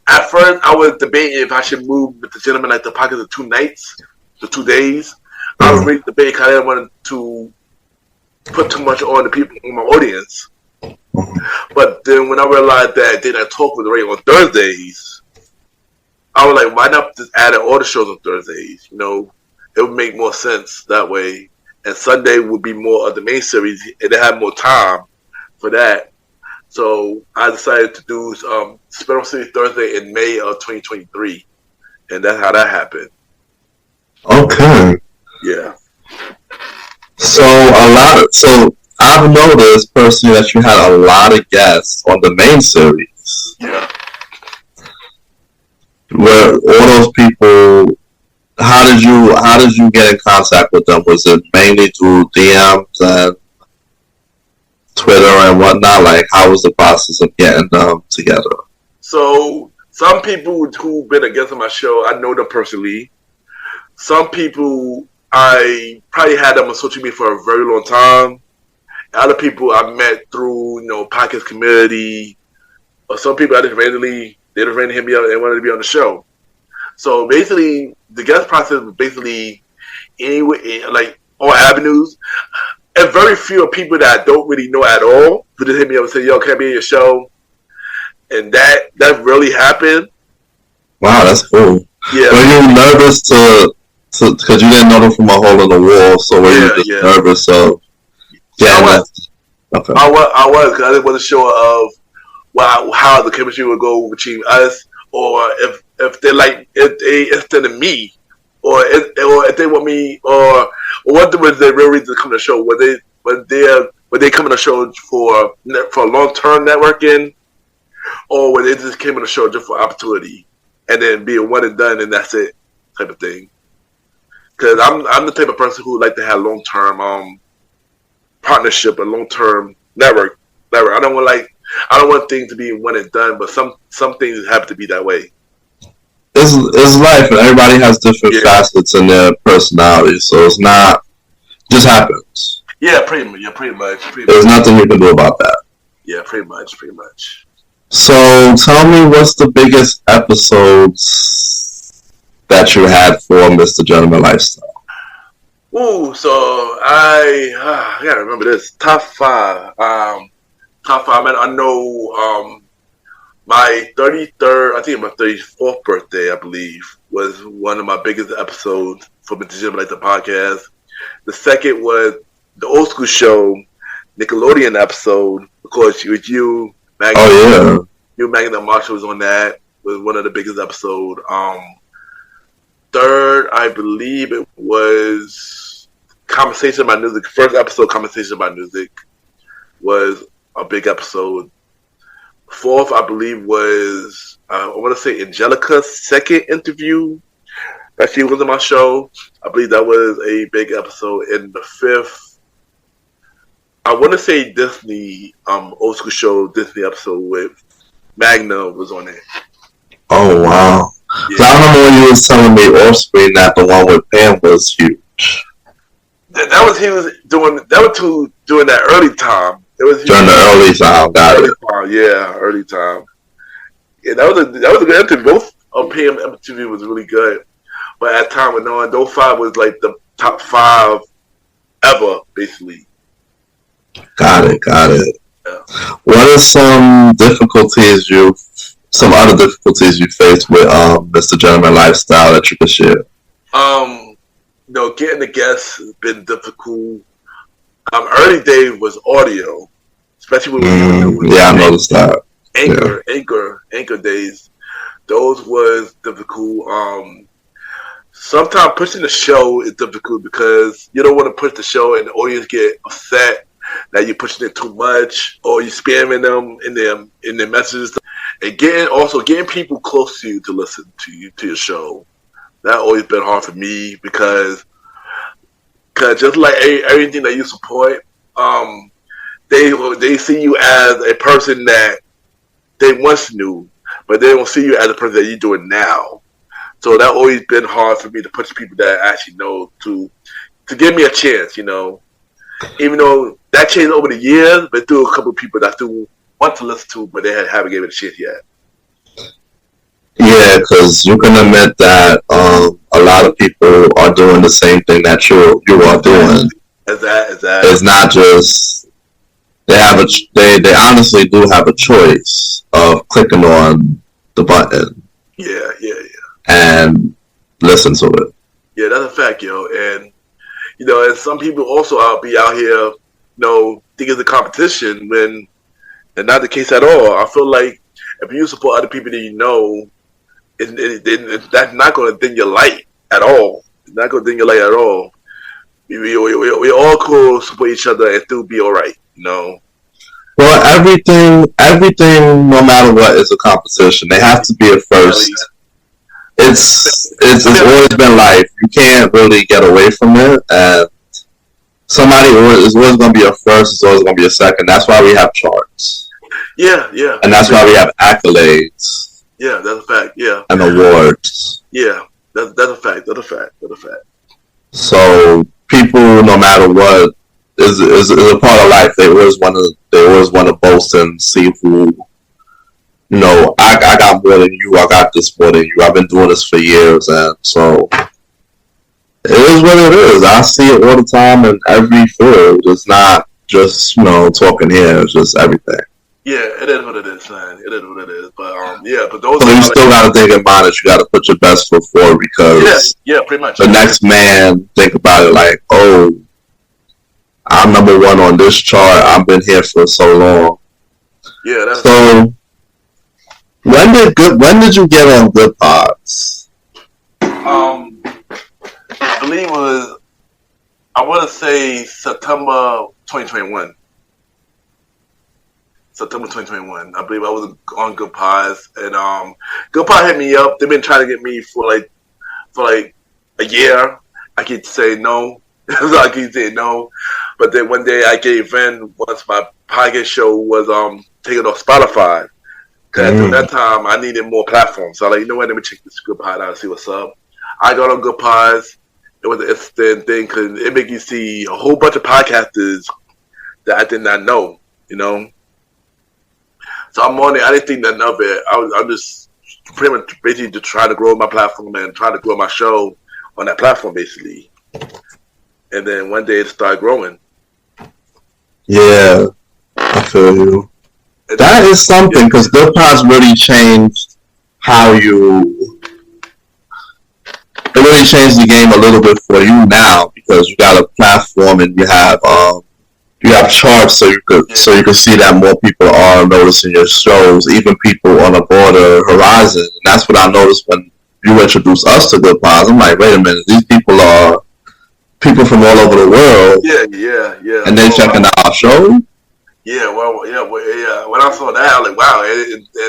At first, I was debating if I should move with the Gentleman Like the Pocket to 2 nights, to 2 days. I was really debating because I didn't want to put too much on the people in my audience. But then when I realized that Did Not Talk was already on Thursdays, I was like, why not just add all the shows on Thursdays? It would make more sense that way. And Sunday would be more of the main series, and they have more time for that. So I decided to do spin-off series Thursday in May of 2023, and that's how that happened. Okay. Yeah. So I've noticed personally that you had a lot of guests on the main series. Yeah. Where all those people, how did you get in contact with them? Was it mainly through DMs and Twitter and whatnot? Like, how was the process of getting them together? So some people who've been a guest on my show, I know them personally. Some people I probably had them on social media for a very long time. Other people I met through podcast community, or some people I just randomly hit me up and wanted to be on the show. So basically, the guest process was basically anyway, like all avenues. And very few people that I don't really know at all who just hit me up and say, "Yo, can I be in your show?" And that really happened. Wow, that's cool. Yeah. Were you nervous because you didn't know them from a hole in the wall? So were you just nervous of? Yeah, okay. I was because I just wasn't sure of how the chemistry would go between us, or if they extended me, or if they want me, or what was the real reason to come to the show? Were they coming to the show for long-term networking, or were they just came on the show just for opportunity and then be a one and done and that's it type of thing? Because I'm the type of person who would like to have long-term partnership and long-term network. I don't want things to be one and done, but some things have to be that way. It's life, and everybody has different facets in their personality, so it's not just happens. Yeah, pretty much. There's nothing you can do about that. Yeah, pretty much. So tell me, what's the biggest episodes that you had for Mr. Gentleman Lifestyle? Ooh, so I gotta remember this. Top 5. I know my 33rd, I think my 34th birthday, I believe, was one of my biggest episodes for Mr. Gentleman Like the podcast. The second was the Old School Show, Nickelodeon episode. Of course, with you, Maggie. Oh, yeah. You, Maggie and Marshall was on that. Was one of the biggest episodes. Third, I believe it was Conversation About Music. First episode, Conversation About Music, was a big episode. Fourth, I believe, was I want to say Angelica's second interview that she was on my show. I believe that was a big episode. And the fifth, I want to say Disney Old School Show Disney episode with Magna was on it. Oh wow! Yeah. So I remember when you was telling me off screen that the one with Pam was huge. That was he was doing. That was Thru doing that early time. It was During the early time, got early it. time. Yeah, early time. Yeah, that was a good interview. Both of PM MTV was really good. But at time when on, those five was like the top five ever, basically. Got it, got it. Yeah. What are some other difficulties you faced with Mr. Gentleman lifestyle that you could share? Getting the guests has been difficult. Early days was audio, especially when we were doing I noticed that. Anchor days. Those was difficult. Sometimes pushing the show is difficult because you don't want to push the show and the audience get upset that you're pushing it too much or you're spamming them in their messages. And getting people close to you to listen to your show. That always been hard for me because just like everything that you support, they see you as a person that they once knew, but they don't see you as a person that you're doing now. So that always been hard for me to push people that I actually know to give me a chance, Even though that changed over the years, but through a couple of people that I still want to listen to, but they haven't given it a chance yet. Yeah, because you can admit that a lot of people are doing the same thing that you are doing. Exactly. It's not just they honestly do have a choice of clicking on the button. Yeah. And listen to it. Yeah, that's a fact, yo. And and some people also be out here, think it's a competition when it's not the case at all. I feel like if you support other people that you know, that's not going to dim your light at all. It's not going to dim your light at all. We all could support each other and still be all right, Well, everything, no matter what, is a competition. They have to be a first. It's always been life. You can't really get away from it. And somebody is always going to be a first. It's always going to be a second. That's why we have charts. Yeah. And that's why we have accolades. Yeah, that's a fact. Yeah. And awards. Yeah, that's a fact. That's a fact. So people, no matter what, is a part of life. They always want to boast and see who. I got more than you. I got this more than you. I've been doing this for years, and so it is what it is. I see it all the time in every field. It's not just talking here. It's just everything. Yeah, it is what it is, man. It is what it is. But those. So you still got to think in mind that you got to put your best foot forward because pretty much. The next man think about it like, oh, I'm number one on this chart. I've been here for so long. Yeah, that's so. When did you get on Good Pods? I believe it was, I want to say September 2021. September 2021. I believe I was on Good Pods, and Good Pod hit me up. They've been trying to get me for like a year. I keep saying no. I keep saying no. But then one day I gave in once my podcast show was taken off Spotify. Because at that time, I needed more platforms. So I was like, let me check this Good Pod out and see what's up. I got on Good Pods. It was an interesting thing because it made you see a whole bunch of podcasters that I did not know, So I'm on it. I didn't think nothing of it. I'm just pretty much basically just trying to grow my platform and trying to grow my show on that platform, basically. And then one day it started growing. Yeah, I feel you. That is something because Good Pods really changed it really changed the game a little bit for you now because you got a platform and you have charts so you can see that more people are noticing your shows, even people on a broader horizon. And that's what I noticed when you introduced us to Good Pods. I'm like, wait a minute, these people are people from all over the world. Yeah. And they checking out our show. Yeah, yeah. When I saw that, I was like, wow.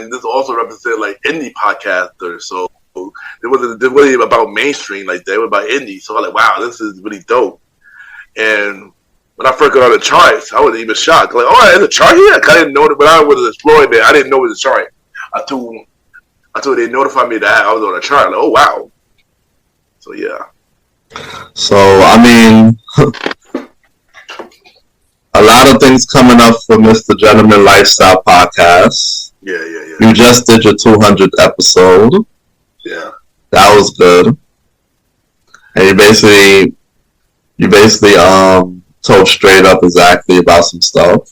And this also represented like indie podcasters. So it wasn't really about mainstream like that. It was about indie. So I was like, wow, this is really dope. And when I first got on the charts, I was even shocked. Like, oh, there's a chart here? I didn't know it, but I was exploring it. I didn't know it was a chart. Until they notified me that I was on a chart. Like, oh, wow. So, yeah. So, I mean, a lot of things coming up for MrGentleman Lifestyle Podcast. Yeah, yeah, yeah. You just did your 200th episode. Yeah. That was good. And you basically told straight up exactly about some stuff.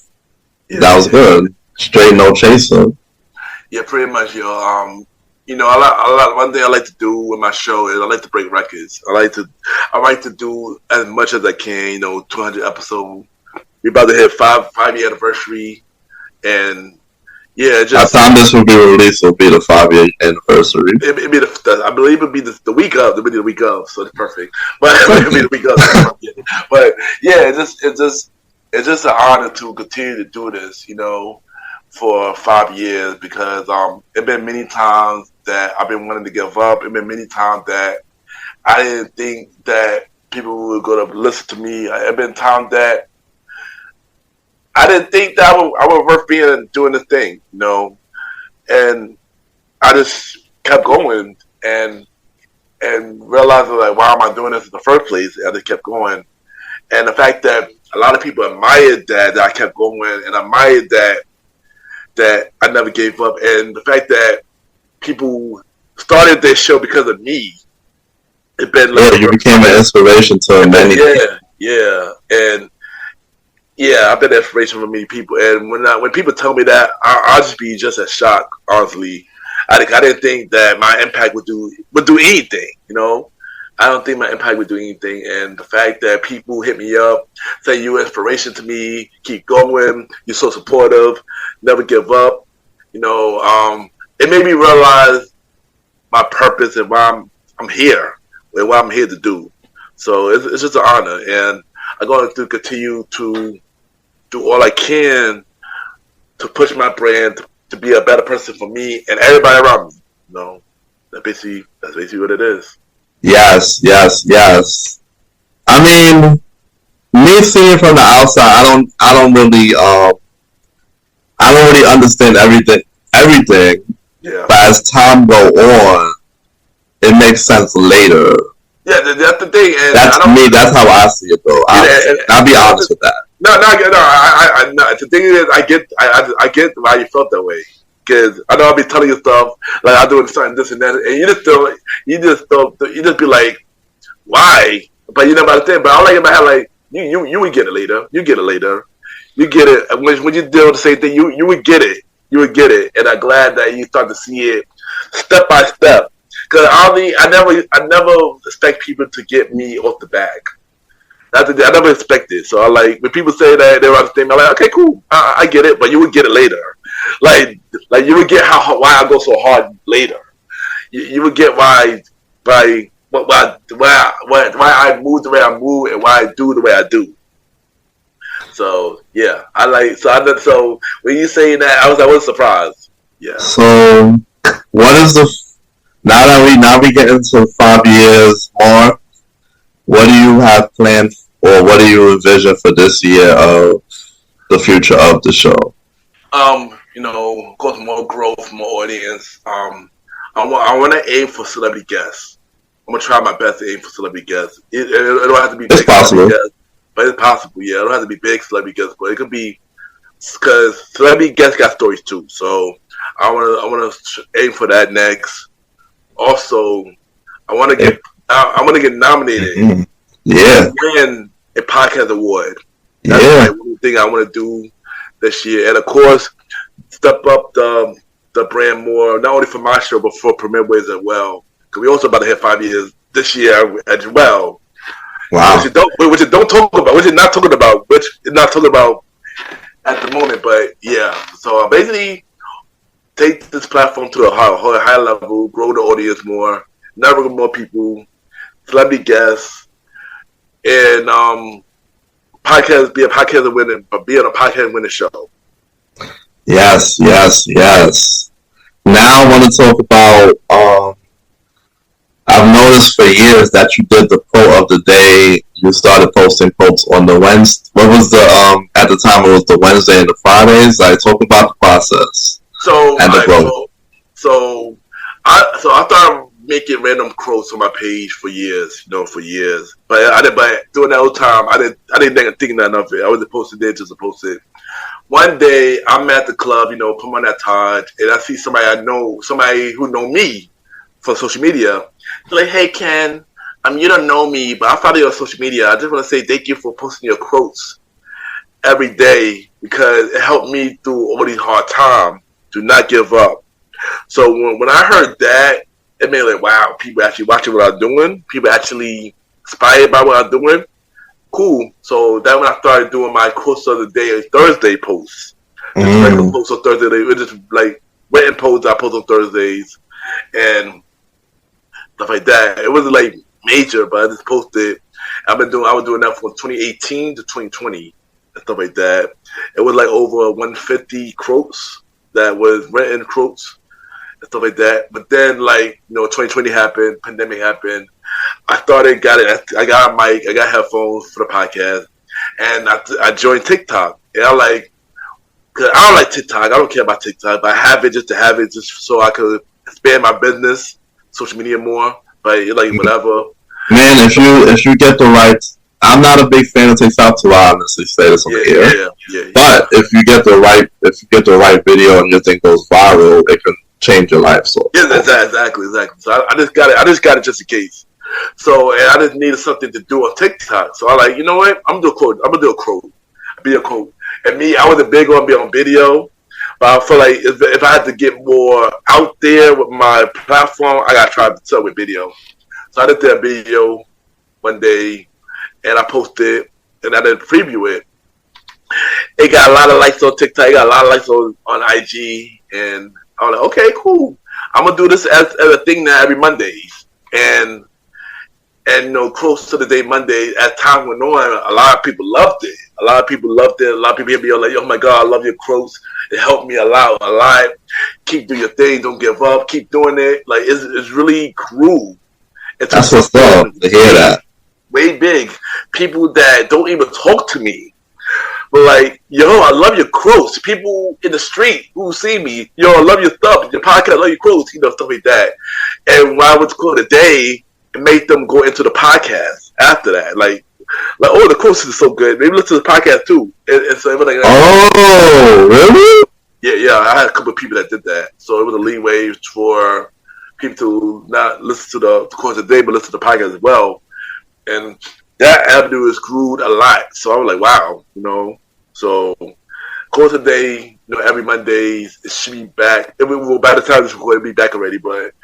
Yeah, that was good. Straight, no chaser. Yeah, pretty much, yo. You know, one thing I like to do with my show is I like to break records. I like to do as much as I can. You know, 200 episodes. We're about to hit 5-year anniversary, and yeah, just. By the time this will be released, it'll be the 5-year anniversary. It'll be I believe it'll be the week of. It'll be the week of, so it's perfect. But it'll be the week of. But yeah, it's just an honor to continue to do this. You know, for 5 years, because it's been many times that I've been wanting to give up. It's been many times that I didn't think that people were going to listen to me. It's been times that I didn't think that I would worth being doing this thing, you know, and I just kept going and realizing like, why am I doing this in the first place? And I just kept going, and the fact that a lot of people admired that I kept going, and admired that I never gave up, and the fact that people started this show because of me. It been like you became an inspiration to many. Yeah, and yeah, I've been an inspiration for many people. And when people tell me that, I'll just be just as shocked. Honestly, I didn't think that my impact would do anything. You know, I don't think my impact would do anything. And the fact that people hit me up, say you're inspiration to me, keep going, you're so supportive, never give up. You know, it made me realize my purpose and why I'm here, and what I'm here to do. So it's just an honor, and I'm going to continue to do all I can to push my brand to be a better person for me and everybody around me. You know, that's basically what it is. Yes. I mean, me seeing from the outside, I don't really understand everything. Yeah. But as time go on, it makes sense later. Yeah, that's the thing. And that's me. That's how I see it, though. I'll be honest with that. No. The thing is, I get why you felt that way. Because I know I'll be telling you stuff like I'm doing something this and that, and you just be like, why? But you know about the thing. But I like in my head like you would get it later. You get it later. You get it when you do the same thing. You would get it. You would get it, and I'm glad that you start to see it step by step. Because I never expect people to get me off the back. I never expected. So I like when people say that they understand. I'm like, okay, cool, I get it, but you would get it later. Like you would get why I go so hard later. You would get why I move the way I move and why I do the way I do. So yeah, so when you saying that, I was surprised. Yeah. So what is now we get into 5 years more? What do you have planned, or what do you envision for this year of the future of the show? You know, of course, more growth, more audience. I want to aim for celebrity guests. I'm gonna try my best to aim for celebrity guests. It don't have to be big celebrity guests, but it's possible. Yeah, it don't have to be big celebrity guests, but it could be, because celebrity guests got stories too. So I want to aim for that next. Also, I want to get nominated. Mm-hmm. Yeah. To win a podcast award. That's like one thing I want to do this year, and of course, step up the brand more, not only for my show but for Premier Ways as well. Because we also about to hit 5 years this year as well. Wow. Which is not talking about at the moment. But yeah, so basically take this platform to a high level, grow the audience more, network with more people, celebrity guests, and be a podcast winning, but be on a podcast winning show. Yes. Now I want to talk about. I've noticed for years that you did the quote of the day. You started posting quotes on the Wednesday. What was the at the time? It was the Wednesday and the Fridays. I talk about the process. So and the quote. So I started making random quotes on my page for years, for years. But during that whole time, I didn't think nothing of it. I wasn't posting it just to post it. One day, I'm at the club, put on that Taj, and I see somebody I know, somebody who know me from social media. They're like, "Hey, Ken, you don't know me, but I follow you on social media. I just want to say thank you for posting your quotes every day because it helped me through all these hard times. Do not give up." So when I heard that, it made like, wow, people actually watching what I'm doing. People actually inspired by what I'm doing. Cool. So then when I started doing my quotes of the day, Thursday posts. Just regular posts on Thursday. It was just like written posts I post on Thursdays and stuff like that. It wasn't like major, but I just posted. I was doing that from 2018 to 2020 and stuff like that. It was like over 150 quotes that was written quotes and stuff like that. But then 2020 happened, pandemic happened. I got a mic, I got headphones for the podcast, and I joined TikTok. And cause I don't like TikTok. I don't care about TikTok, but I have it just to have it, just so I could expand my business, social media more. But whatever. Man, if you get the right, I'm not a big fan of TikTok, to honestly say this on the air. Yeah. But if you get the right video and your thing goes viral, it can change your life. So yeah, exactly. So I just got it just in case. So, and I just needed something to do on TikTok. So I like, you know what? I'm gonna do a quote. Be a quote. And me, I wasn't big on being on video, but I feel like if I had to get more out there with my platform, I gotta try to sell with video. So I did that video one day, and I posted, and I didn't preview it. It got a lot of likes on TikTok. It got a lot of likes on IG, and I was like, okay, cool. I'm gonna do this as a thing now every Mondays, and close to the day Monday, as time went on, a lot of people loved it. A lot of people hit me like, "Oh my God, I love your quotes. It helped me a lot. Keep doing your thing. Don't give up. Keep doing it." Like it's really cool. That's what's up to hear that. Way big. People that don't even talk to me, but like, yo, I love your quotes. People in the street who see me, yo, I love your stuff, your podcast, I love your quotes, stuff like that. And when I was called a day, it made them go into the podcast after that. Like, oh, the quotes is so good. Maybe listen to the podcast too. And so it was like, oh, really? Yeah. I had a couple of people that did that. So it was a leeway for people to not listen to the quotes of the day, but listen to the podcast as well. And that avenue has grew a lot. So I was like, wow, So quotes of the day, every Mondays, it should be back. By the time this recording, it'll be back already. But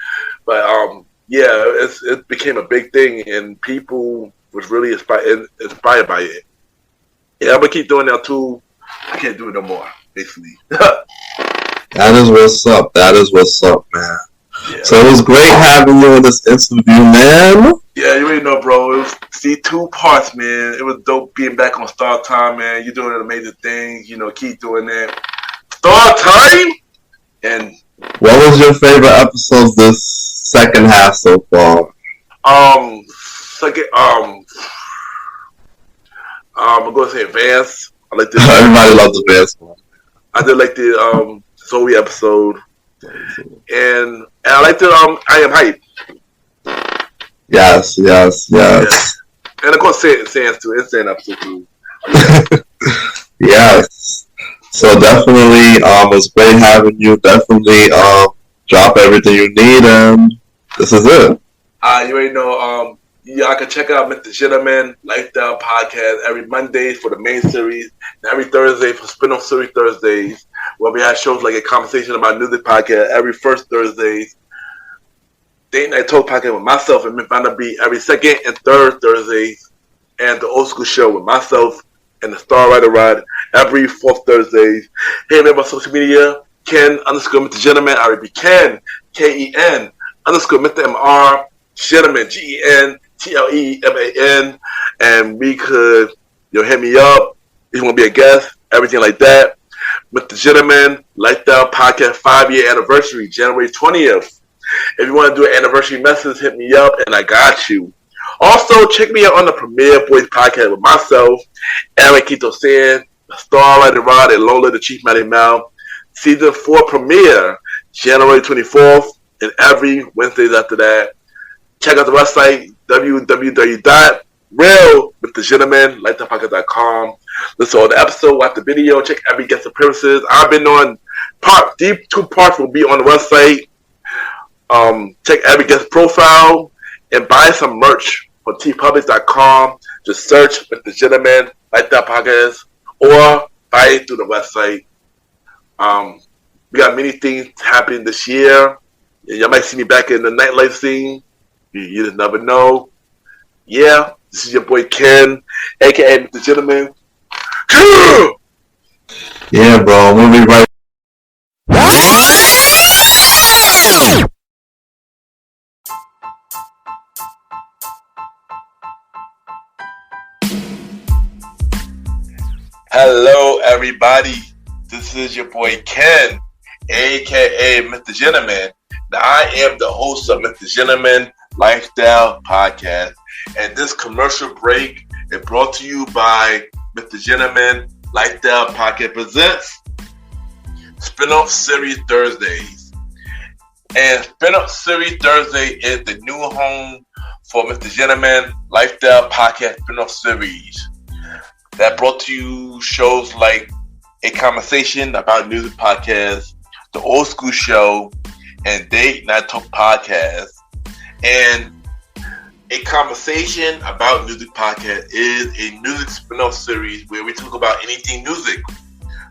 yeah, it became a big thing, and people was really inspired by it. Yeah, I'm gonna keep doing that too. I can't do it no more, basically. That is what's up, man. Yeah. So it was great having you in this interview, man. Yeah, you already know, bro. It was 2 parts, man. It was dope being back on Star Time, man. You're doing an amazing thing. Keep doing it. Star Time. And what was your favorite episodes this second half so far? I'm gonna say Advance. I like this. Everybody loves Advance one. I did like the Zoe episode, and I like the I Am Hype. Yes. Yeah. And of course, Sans too. It's an episode too. Yes. So definitely, it's great having you. Definitely, drop everything you need, and this is it. You already know. Y'all can check out MrGentleman Lifestyle Podcast every Monday for the main series, and every Thursday for spin-off series Thursdays, where we have shows like a conversation about music podcast every first Thursdays. Date Night Talk podcast with myself and Miss B every second and third Thursdays, and the Old School Show with myself and the Star Rider Rod every fourth Thursdays. Hey, man, my social media, Ken_MrGentleman, RB Ken, KEN _Mr. MR, Gentleman, GENTLEMAN, and we could, hit me up if you want to be a guest, everything like that. MrGentleman Lifestyle Podcast 5-year anniversary, January 20th. If you want to do an anniversary message, hit me up, and I got you. Also, check me out on the Premier Boys podcast with myself, Aaron Quito San, Starlight and Rod, and Lola the Chief Matty Mal. Season 4 premiere, January 24th. and every Wednesdays after that. Check out the website, www.realmrgentleman.com. Listen to the episode, watch the video, check every guest appearances. I've been on these 2 parts will be on the website. Check every guest profile and buy some merch on tpublic.com. Just search Mr. Gentleman, like that podcast, or buy it through the website. We got many things happening this year. Y'all might see me back in the nightlife scene. You just never know. Yeah, this is your boy Ken, aka Mr. Gentleman. Yeah, bro. We'll be right. Hello, everybody. This is your boy Ken, aka Mr. Gentleman. Now, I am the host of Mr. Gentleman Lifestyle Podcast, and this commercial break is brought to you by Mr. Gentleman Lifestyle Podcast presents Spin-off Series Thursdays. And Spin-off Series Thursday is the new home for Mr. Gentleman Lifestyle Podcast Spin-off Series that brought to you shows like A Conversation About Music Podcast, The Old School Show, and Date Night Talk Podcast. And A Conversation About Music Podcast is a music spin-off series where we talk about anything music,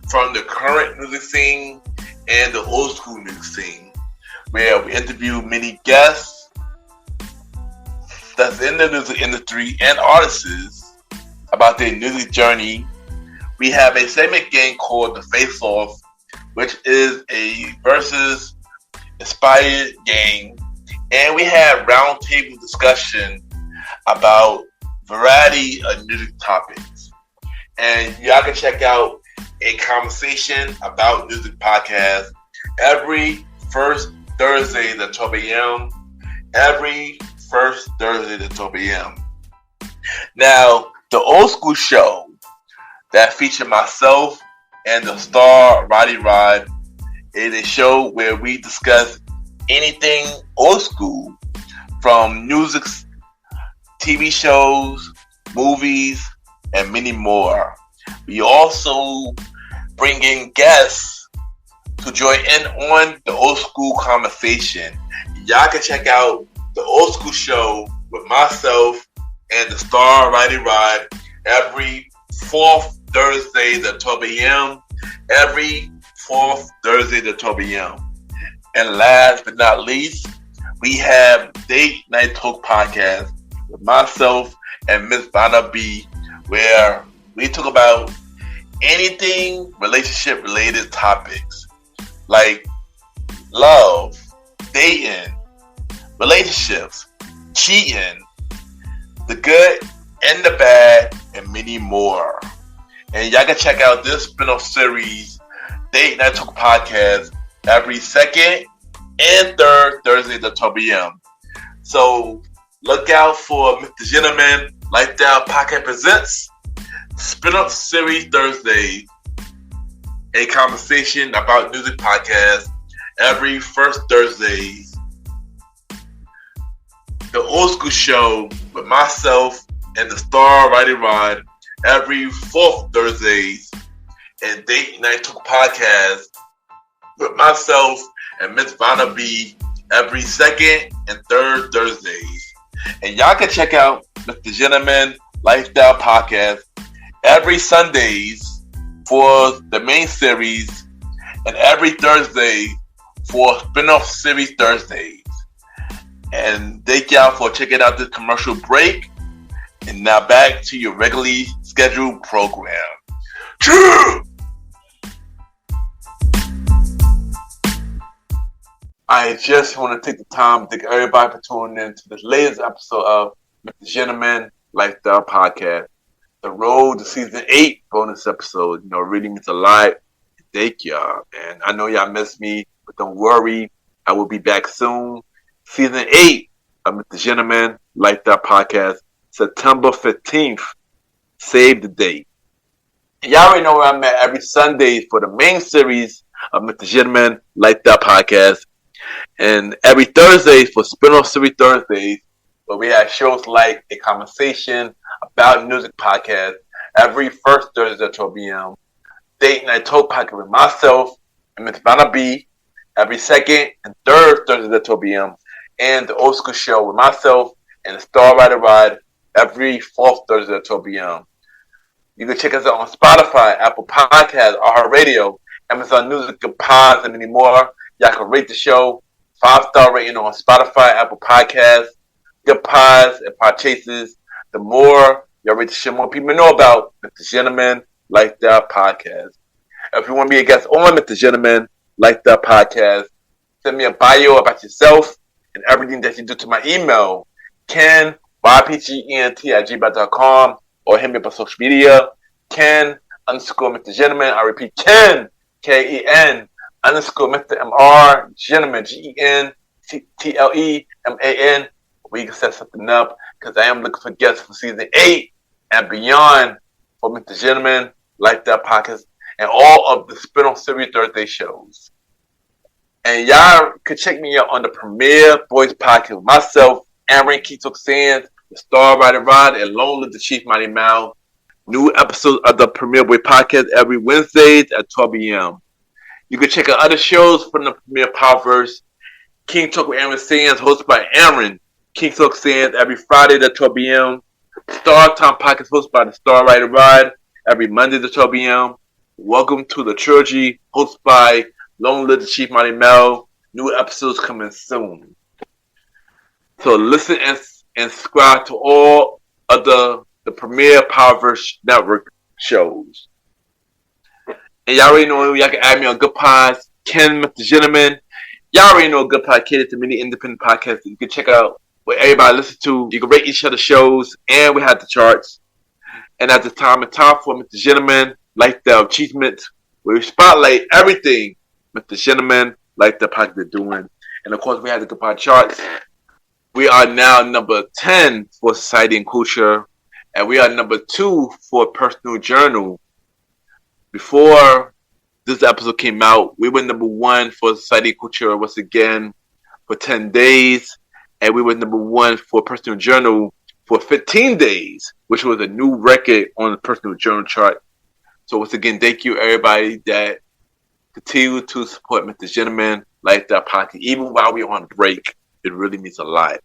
from the current music scene and the old school music scene, where we interview many guests that's in the music industry and artists about their music journey. We have a segment game called The Face Off, which is a versus inspired game, and we have roundtable discussion about variety of music topics. And y'all can check out A Conversation About Music podcast every first Thursday at 12 a.m. Every first Thursday at 12 a.m. Now, the Old School Show that featured myself and the star Roddy is a show where we discuss anything old school, from music, TV shows, movies, and many more. We also bring in guests to join in on the old school conversation. Y'all can check out the Old School Show with myself and the star Roddy every fourth Thursday at 12 a.m. Every fourth Thursday at 12 a.m. And last but not least, we have Date Night Talk Podcast with myself and Miss Vanna B, where we talk about anything relationship related topics like love, dating, relationships, cheating, the good and the bad, and many more. And y'all can check out this spin-off series, Date Night Talk Podcast, every second and third Thursday at 12 p.m. So look out for Mr. Gentleman Lifestyle Podcast presents Spin-off Series Thursday, A Conversation About Music Podcast every first Thursdays. The Old School Show with myself and the star Roddy every fourth Thursdays, and Date Night Talk Podcast with myself and Miss Vanna B every second and third Thursdays. And y'all can check out Mr. Gentleman Lifestyle Podcast every Sundays for the main series, and every Thursday for spin-off series Thursdays. And thank y'all for checking out this commercial break. And now back to your regularly scheduled program. I just want to take the time to thank everybody for tuning in to this latest episode of Mr. Gentleman Lifestyle Podcast. The road to season 8 bonus episode, really means a lot. Thank y'all. And I know y'all miss me, but don't worry. I will be back soon. Season 8 of Mr. Gentleman Lifestyle Podcast, September 15th. Save the date. And y'all already know where I'm at every Sunday for the main series of Mr. Gentleman Lifestyle Podcast. And every Thursday for Spin-off Series Thursdays, where we have shows like A Conversation About Music podcast every first Thursday at 12 p.m. Date Night Talk podcast with myself and Miss Vanna B every second and third Thursday at 12 p.m. And the Old School Show with myself and the Star Rider Ride every fourth Thursday at 12 p.m. You can check us out on Spotify, Apple Podcasts, iHeartRadio, Amazon Music, Pods, and many more. Y'all can rate the show 5-star rating on Spotify, Apple Podcasts, Good Pods, and Podchases. The more y'all rate the show, more people know about Mr. Gentleman Lifestyle Podcast. If you want to be a guest on Mr. Gentleman Lifestyle Podcast, send me a bio about yourself and everything that you do to my email, Ken, YPGENT@gmail.com, or hit me up on social media, Ken _Mr. Gentleman. I repeat, Ken, KEN _Mr. MR Gentleman, GENTLEMAN. We can set something up because I am looking for guests for season 8 and beyond for Mr. Gentleman, Lifestyle Podcast, and all of the spin-off series Thursday shows. And y'all could check me out on the Premier Boys Podcast with myself, Aaron Keatok Sands, the Star Rider Rod, and Lone Little Chief Mighty Mouth. New episodes of the Premier Boy Podcast every Wednesdays at 12 p.m. You can check out other shows from the Premier Powerverse. King Talk with Aaron Sands, hosted by Aaron. King Talk Sands every Friday at 12 p.m. Star Time Podcast hosted by the Star Rider Ride every Monday at 12 p.m. Welcome to the Trilogy, hosted by Lone Little Chief Mighty Mel. New episodes coming soon. So listen and subscribe to all of the Premier Powerverse Network shows. And y'all already know y'all can add me on Good Pods, Ken, Mr. Gentleman. Y'all already know Good Pod catered to many independent podcasts that you can check out what everybody listens to. You can rate each other's shows, and we have the charts. And at the time, it's time for Mr. Gentleman, Lifestyle Achievements, where we spotlight everything Mr. Gentleman, Lifestyle Podcast are doing. And of course, we have the Good Pod charts. We are now number 10 for Society and Culture, and we are number 2 for Personal Journal. Before this episode came out, we were number 1 for Society and Culture once again for 10 days, and we were number 1 for Personal Journal for 15 days, which was a new record on the Personal Journal chart. So once again, thank you everybody that continue to support Mr. Gentleman Lifestyle Podcast, even while we're on break. It really means a lot.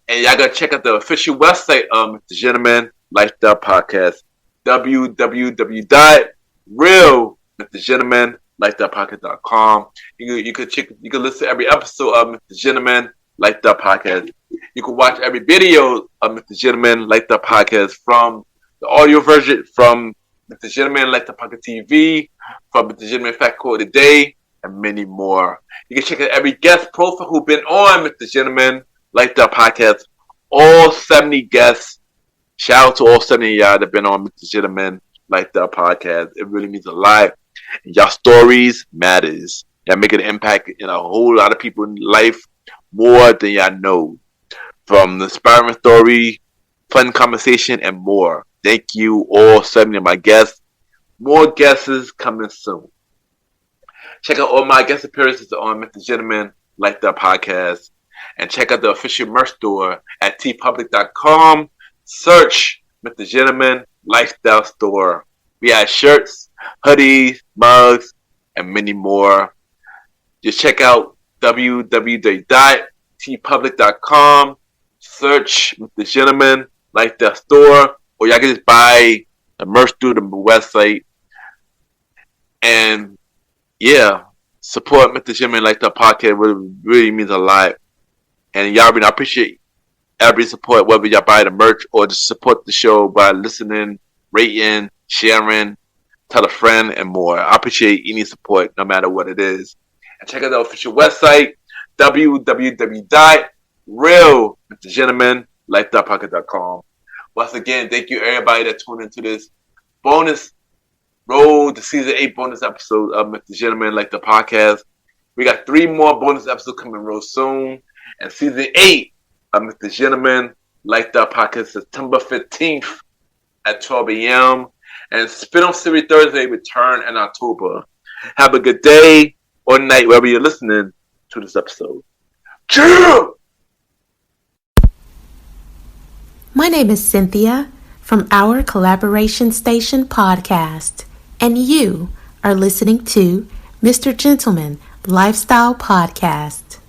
And y'all gotta check out the official website of Mr. Gentleman Lifestyle Podcast, www.realmrgentlemanlifestylepodcast.com. You can listen to every episode of Mr. Gentleman Lifestyle Podcast. You can watch every video of Mr. Gentleman Lifestyle Podcast from the audio version from Mr. Gentleman Lifestyle Podcast TV, from Mr. Gentleman Fact Code Today, and many more. You can check out every guest profile who's been on Mr. Gentleman Lifestyle Podcast. All 70 guests. Shout out to all 70 of y'all that have been on Mr. Gentleman Lifestyle Podcast. It really means a lot. And y'all stories matters. Y'all make an impact in a whole lot of people's life more than y'all know. From the inspiring story, fun conversation, and more. Thank you all 70 of my guests. More guests coming soon. Check out all my guest appearances on Mr. Gentleman Lifestyle Podcast. And check out the official merch store at tpublic.com. Search Mr. Gentleman Lifestyle Store. We have shirts, hoodies, mugs, and many more. Just check out www.tpublic.com. Search Mr. Gentleman Lifestyle Store. Or y'all can just buy the merch through the website. And yeah, support Mr. Gentleman Lifestyle Podcast. Really means a lot. And y'all, I appreciate every support, whether y'all buy the merch or just support the show by listening, rating, sharing, tell a friend, and more. I appreciate any support, no matter what it is. And check out the official website, www.realmrgentlemanlifestylepodcast.com. Once again, thank you everybody that tuned into this bonus road, the season 8 bonus episode of Mr. Gentleman Lifestyle Podcast. We got 3 more bonus episodes coming real soon. And season 8 of Mr. Gentleman Lifestyle Podcast, September 15th at 12 a.m. And Spin-off Series Thursday return in October. Have a good day or night wherever you're listening. to this episode. Chill! My name is Cynthia from our collaboration station podcast, and you are listening to MrGentleman Lifestyle Podcast.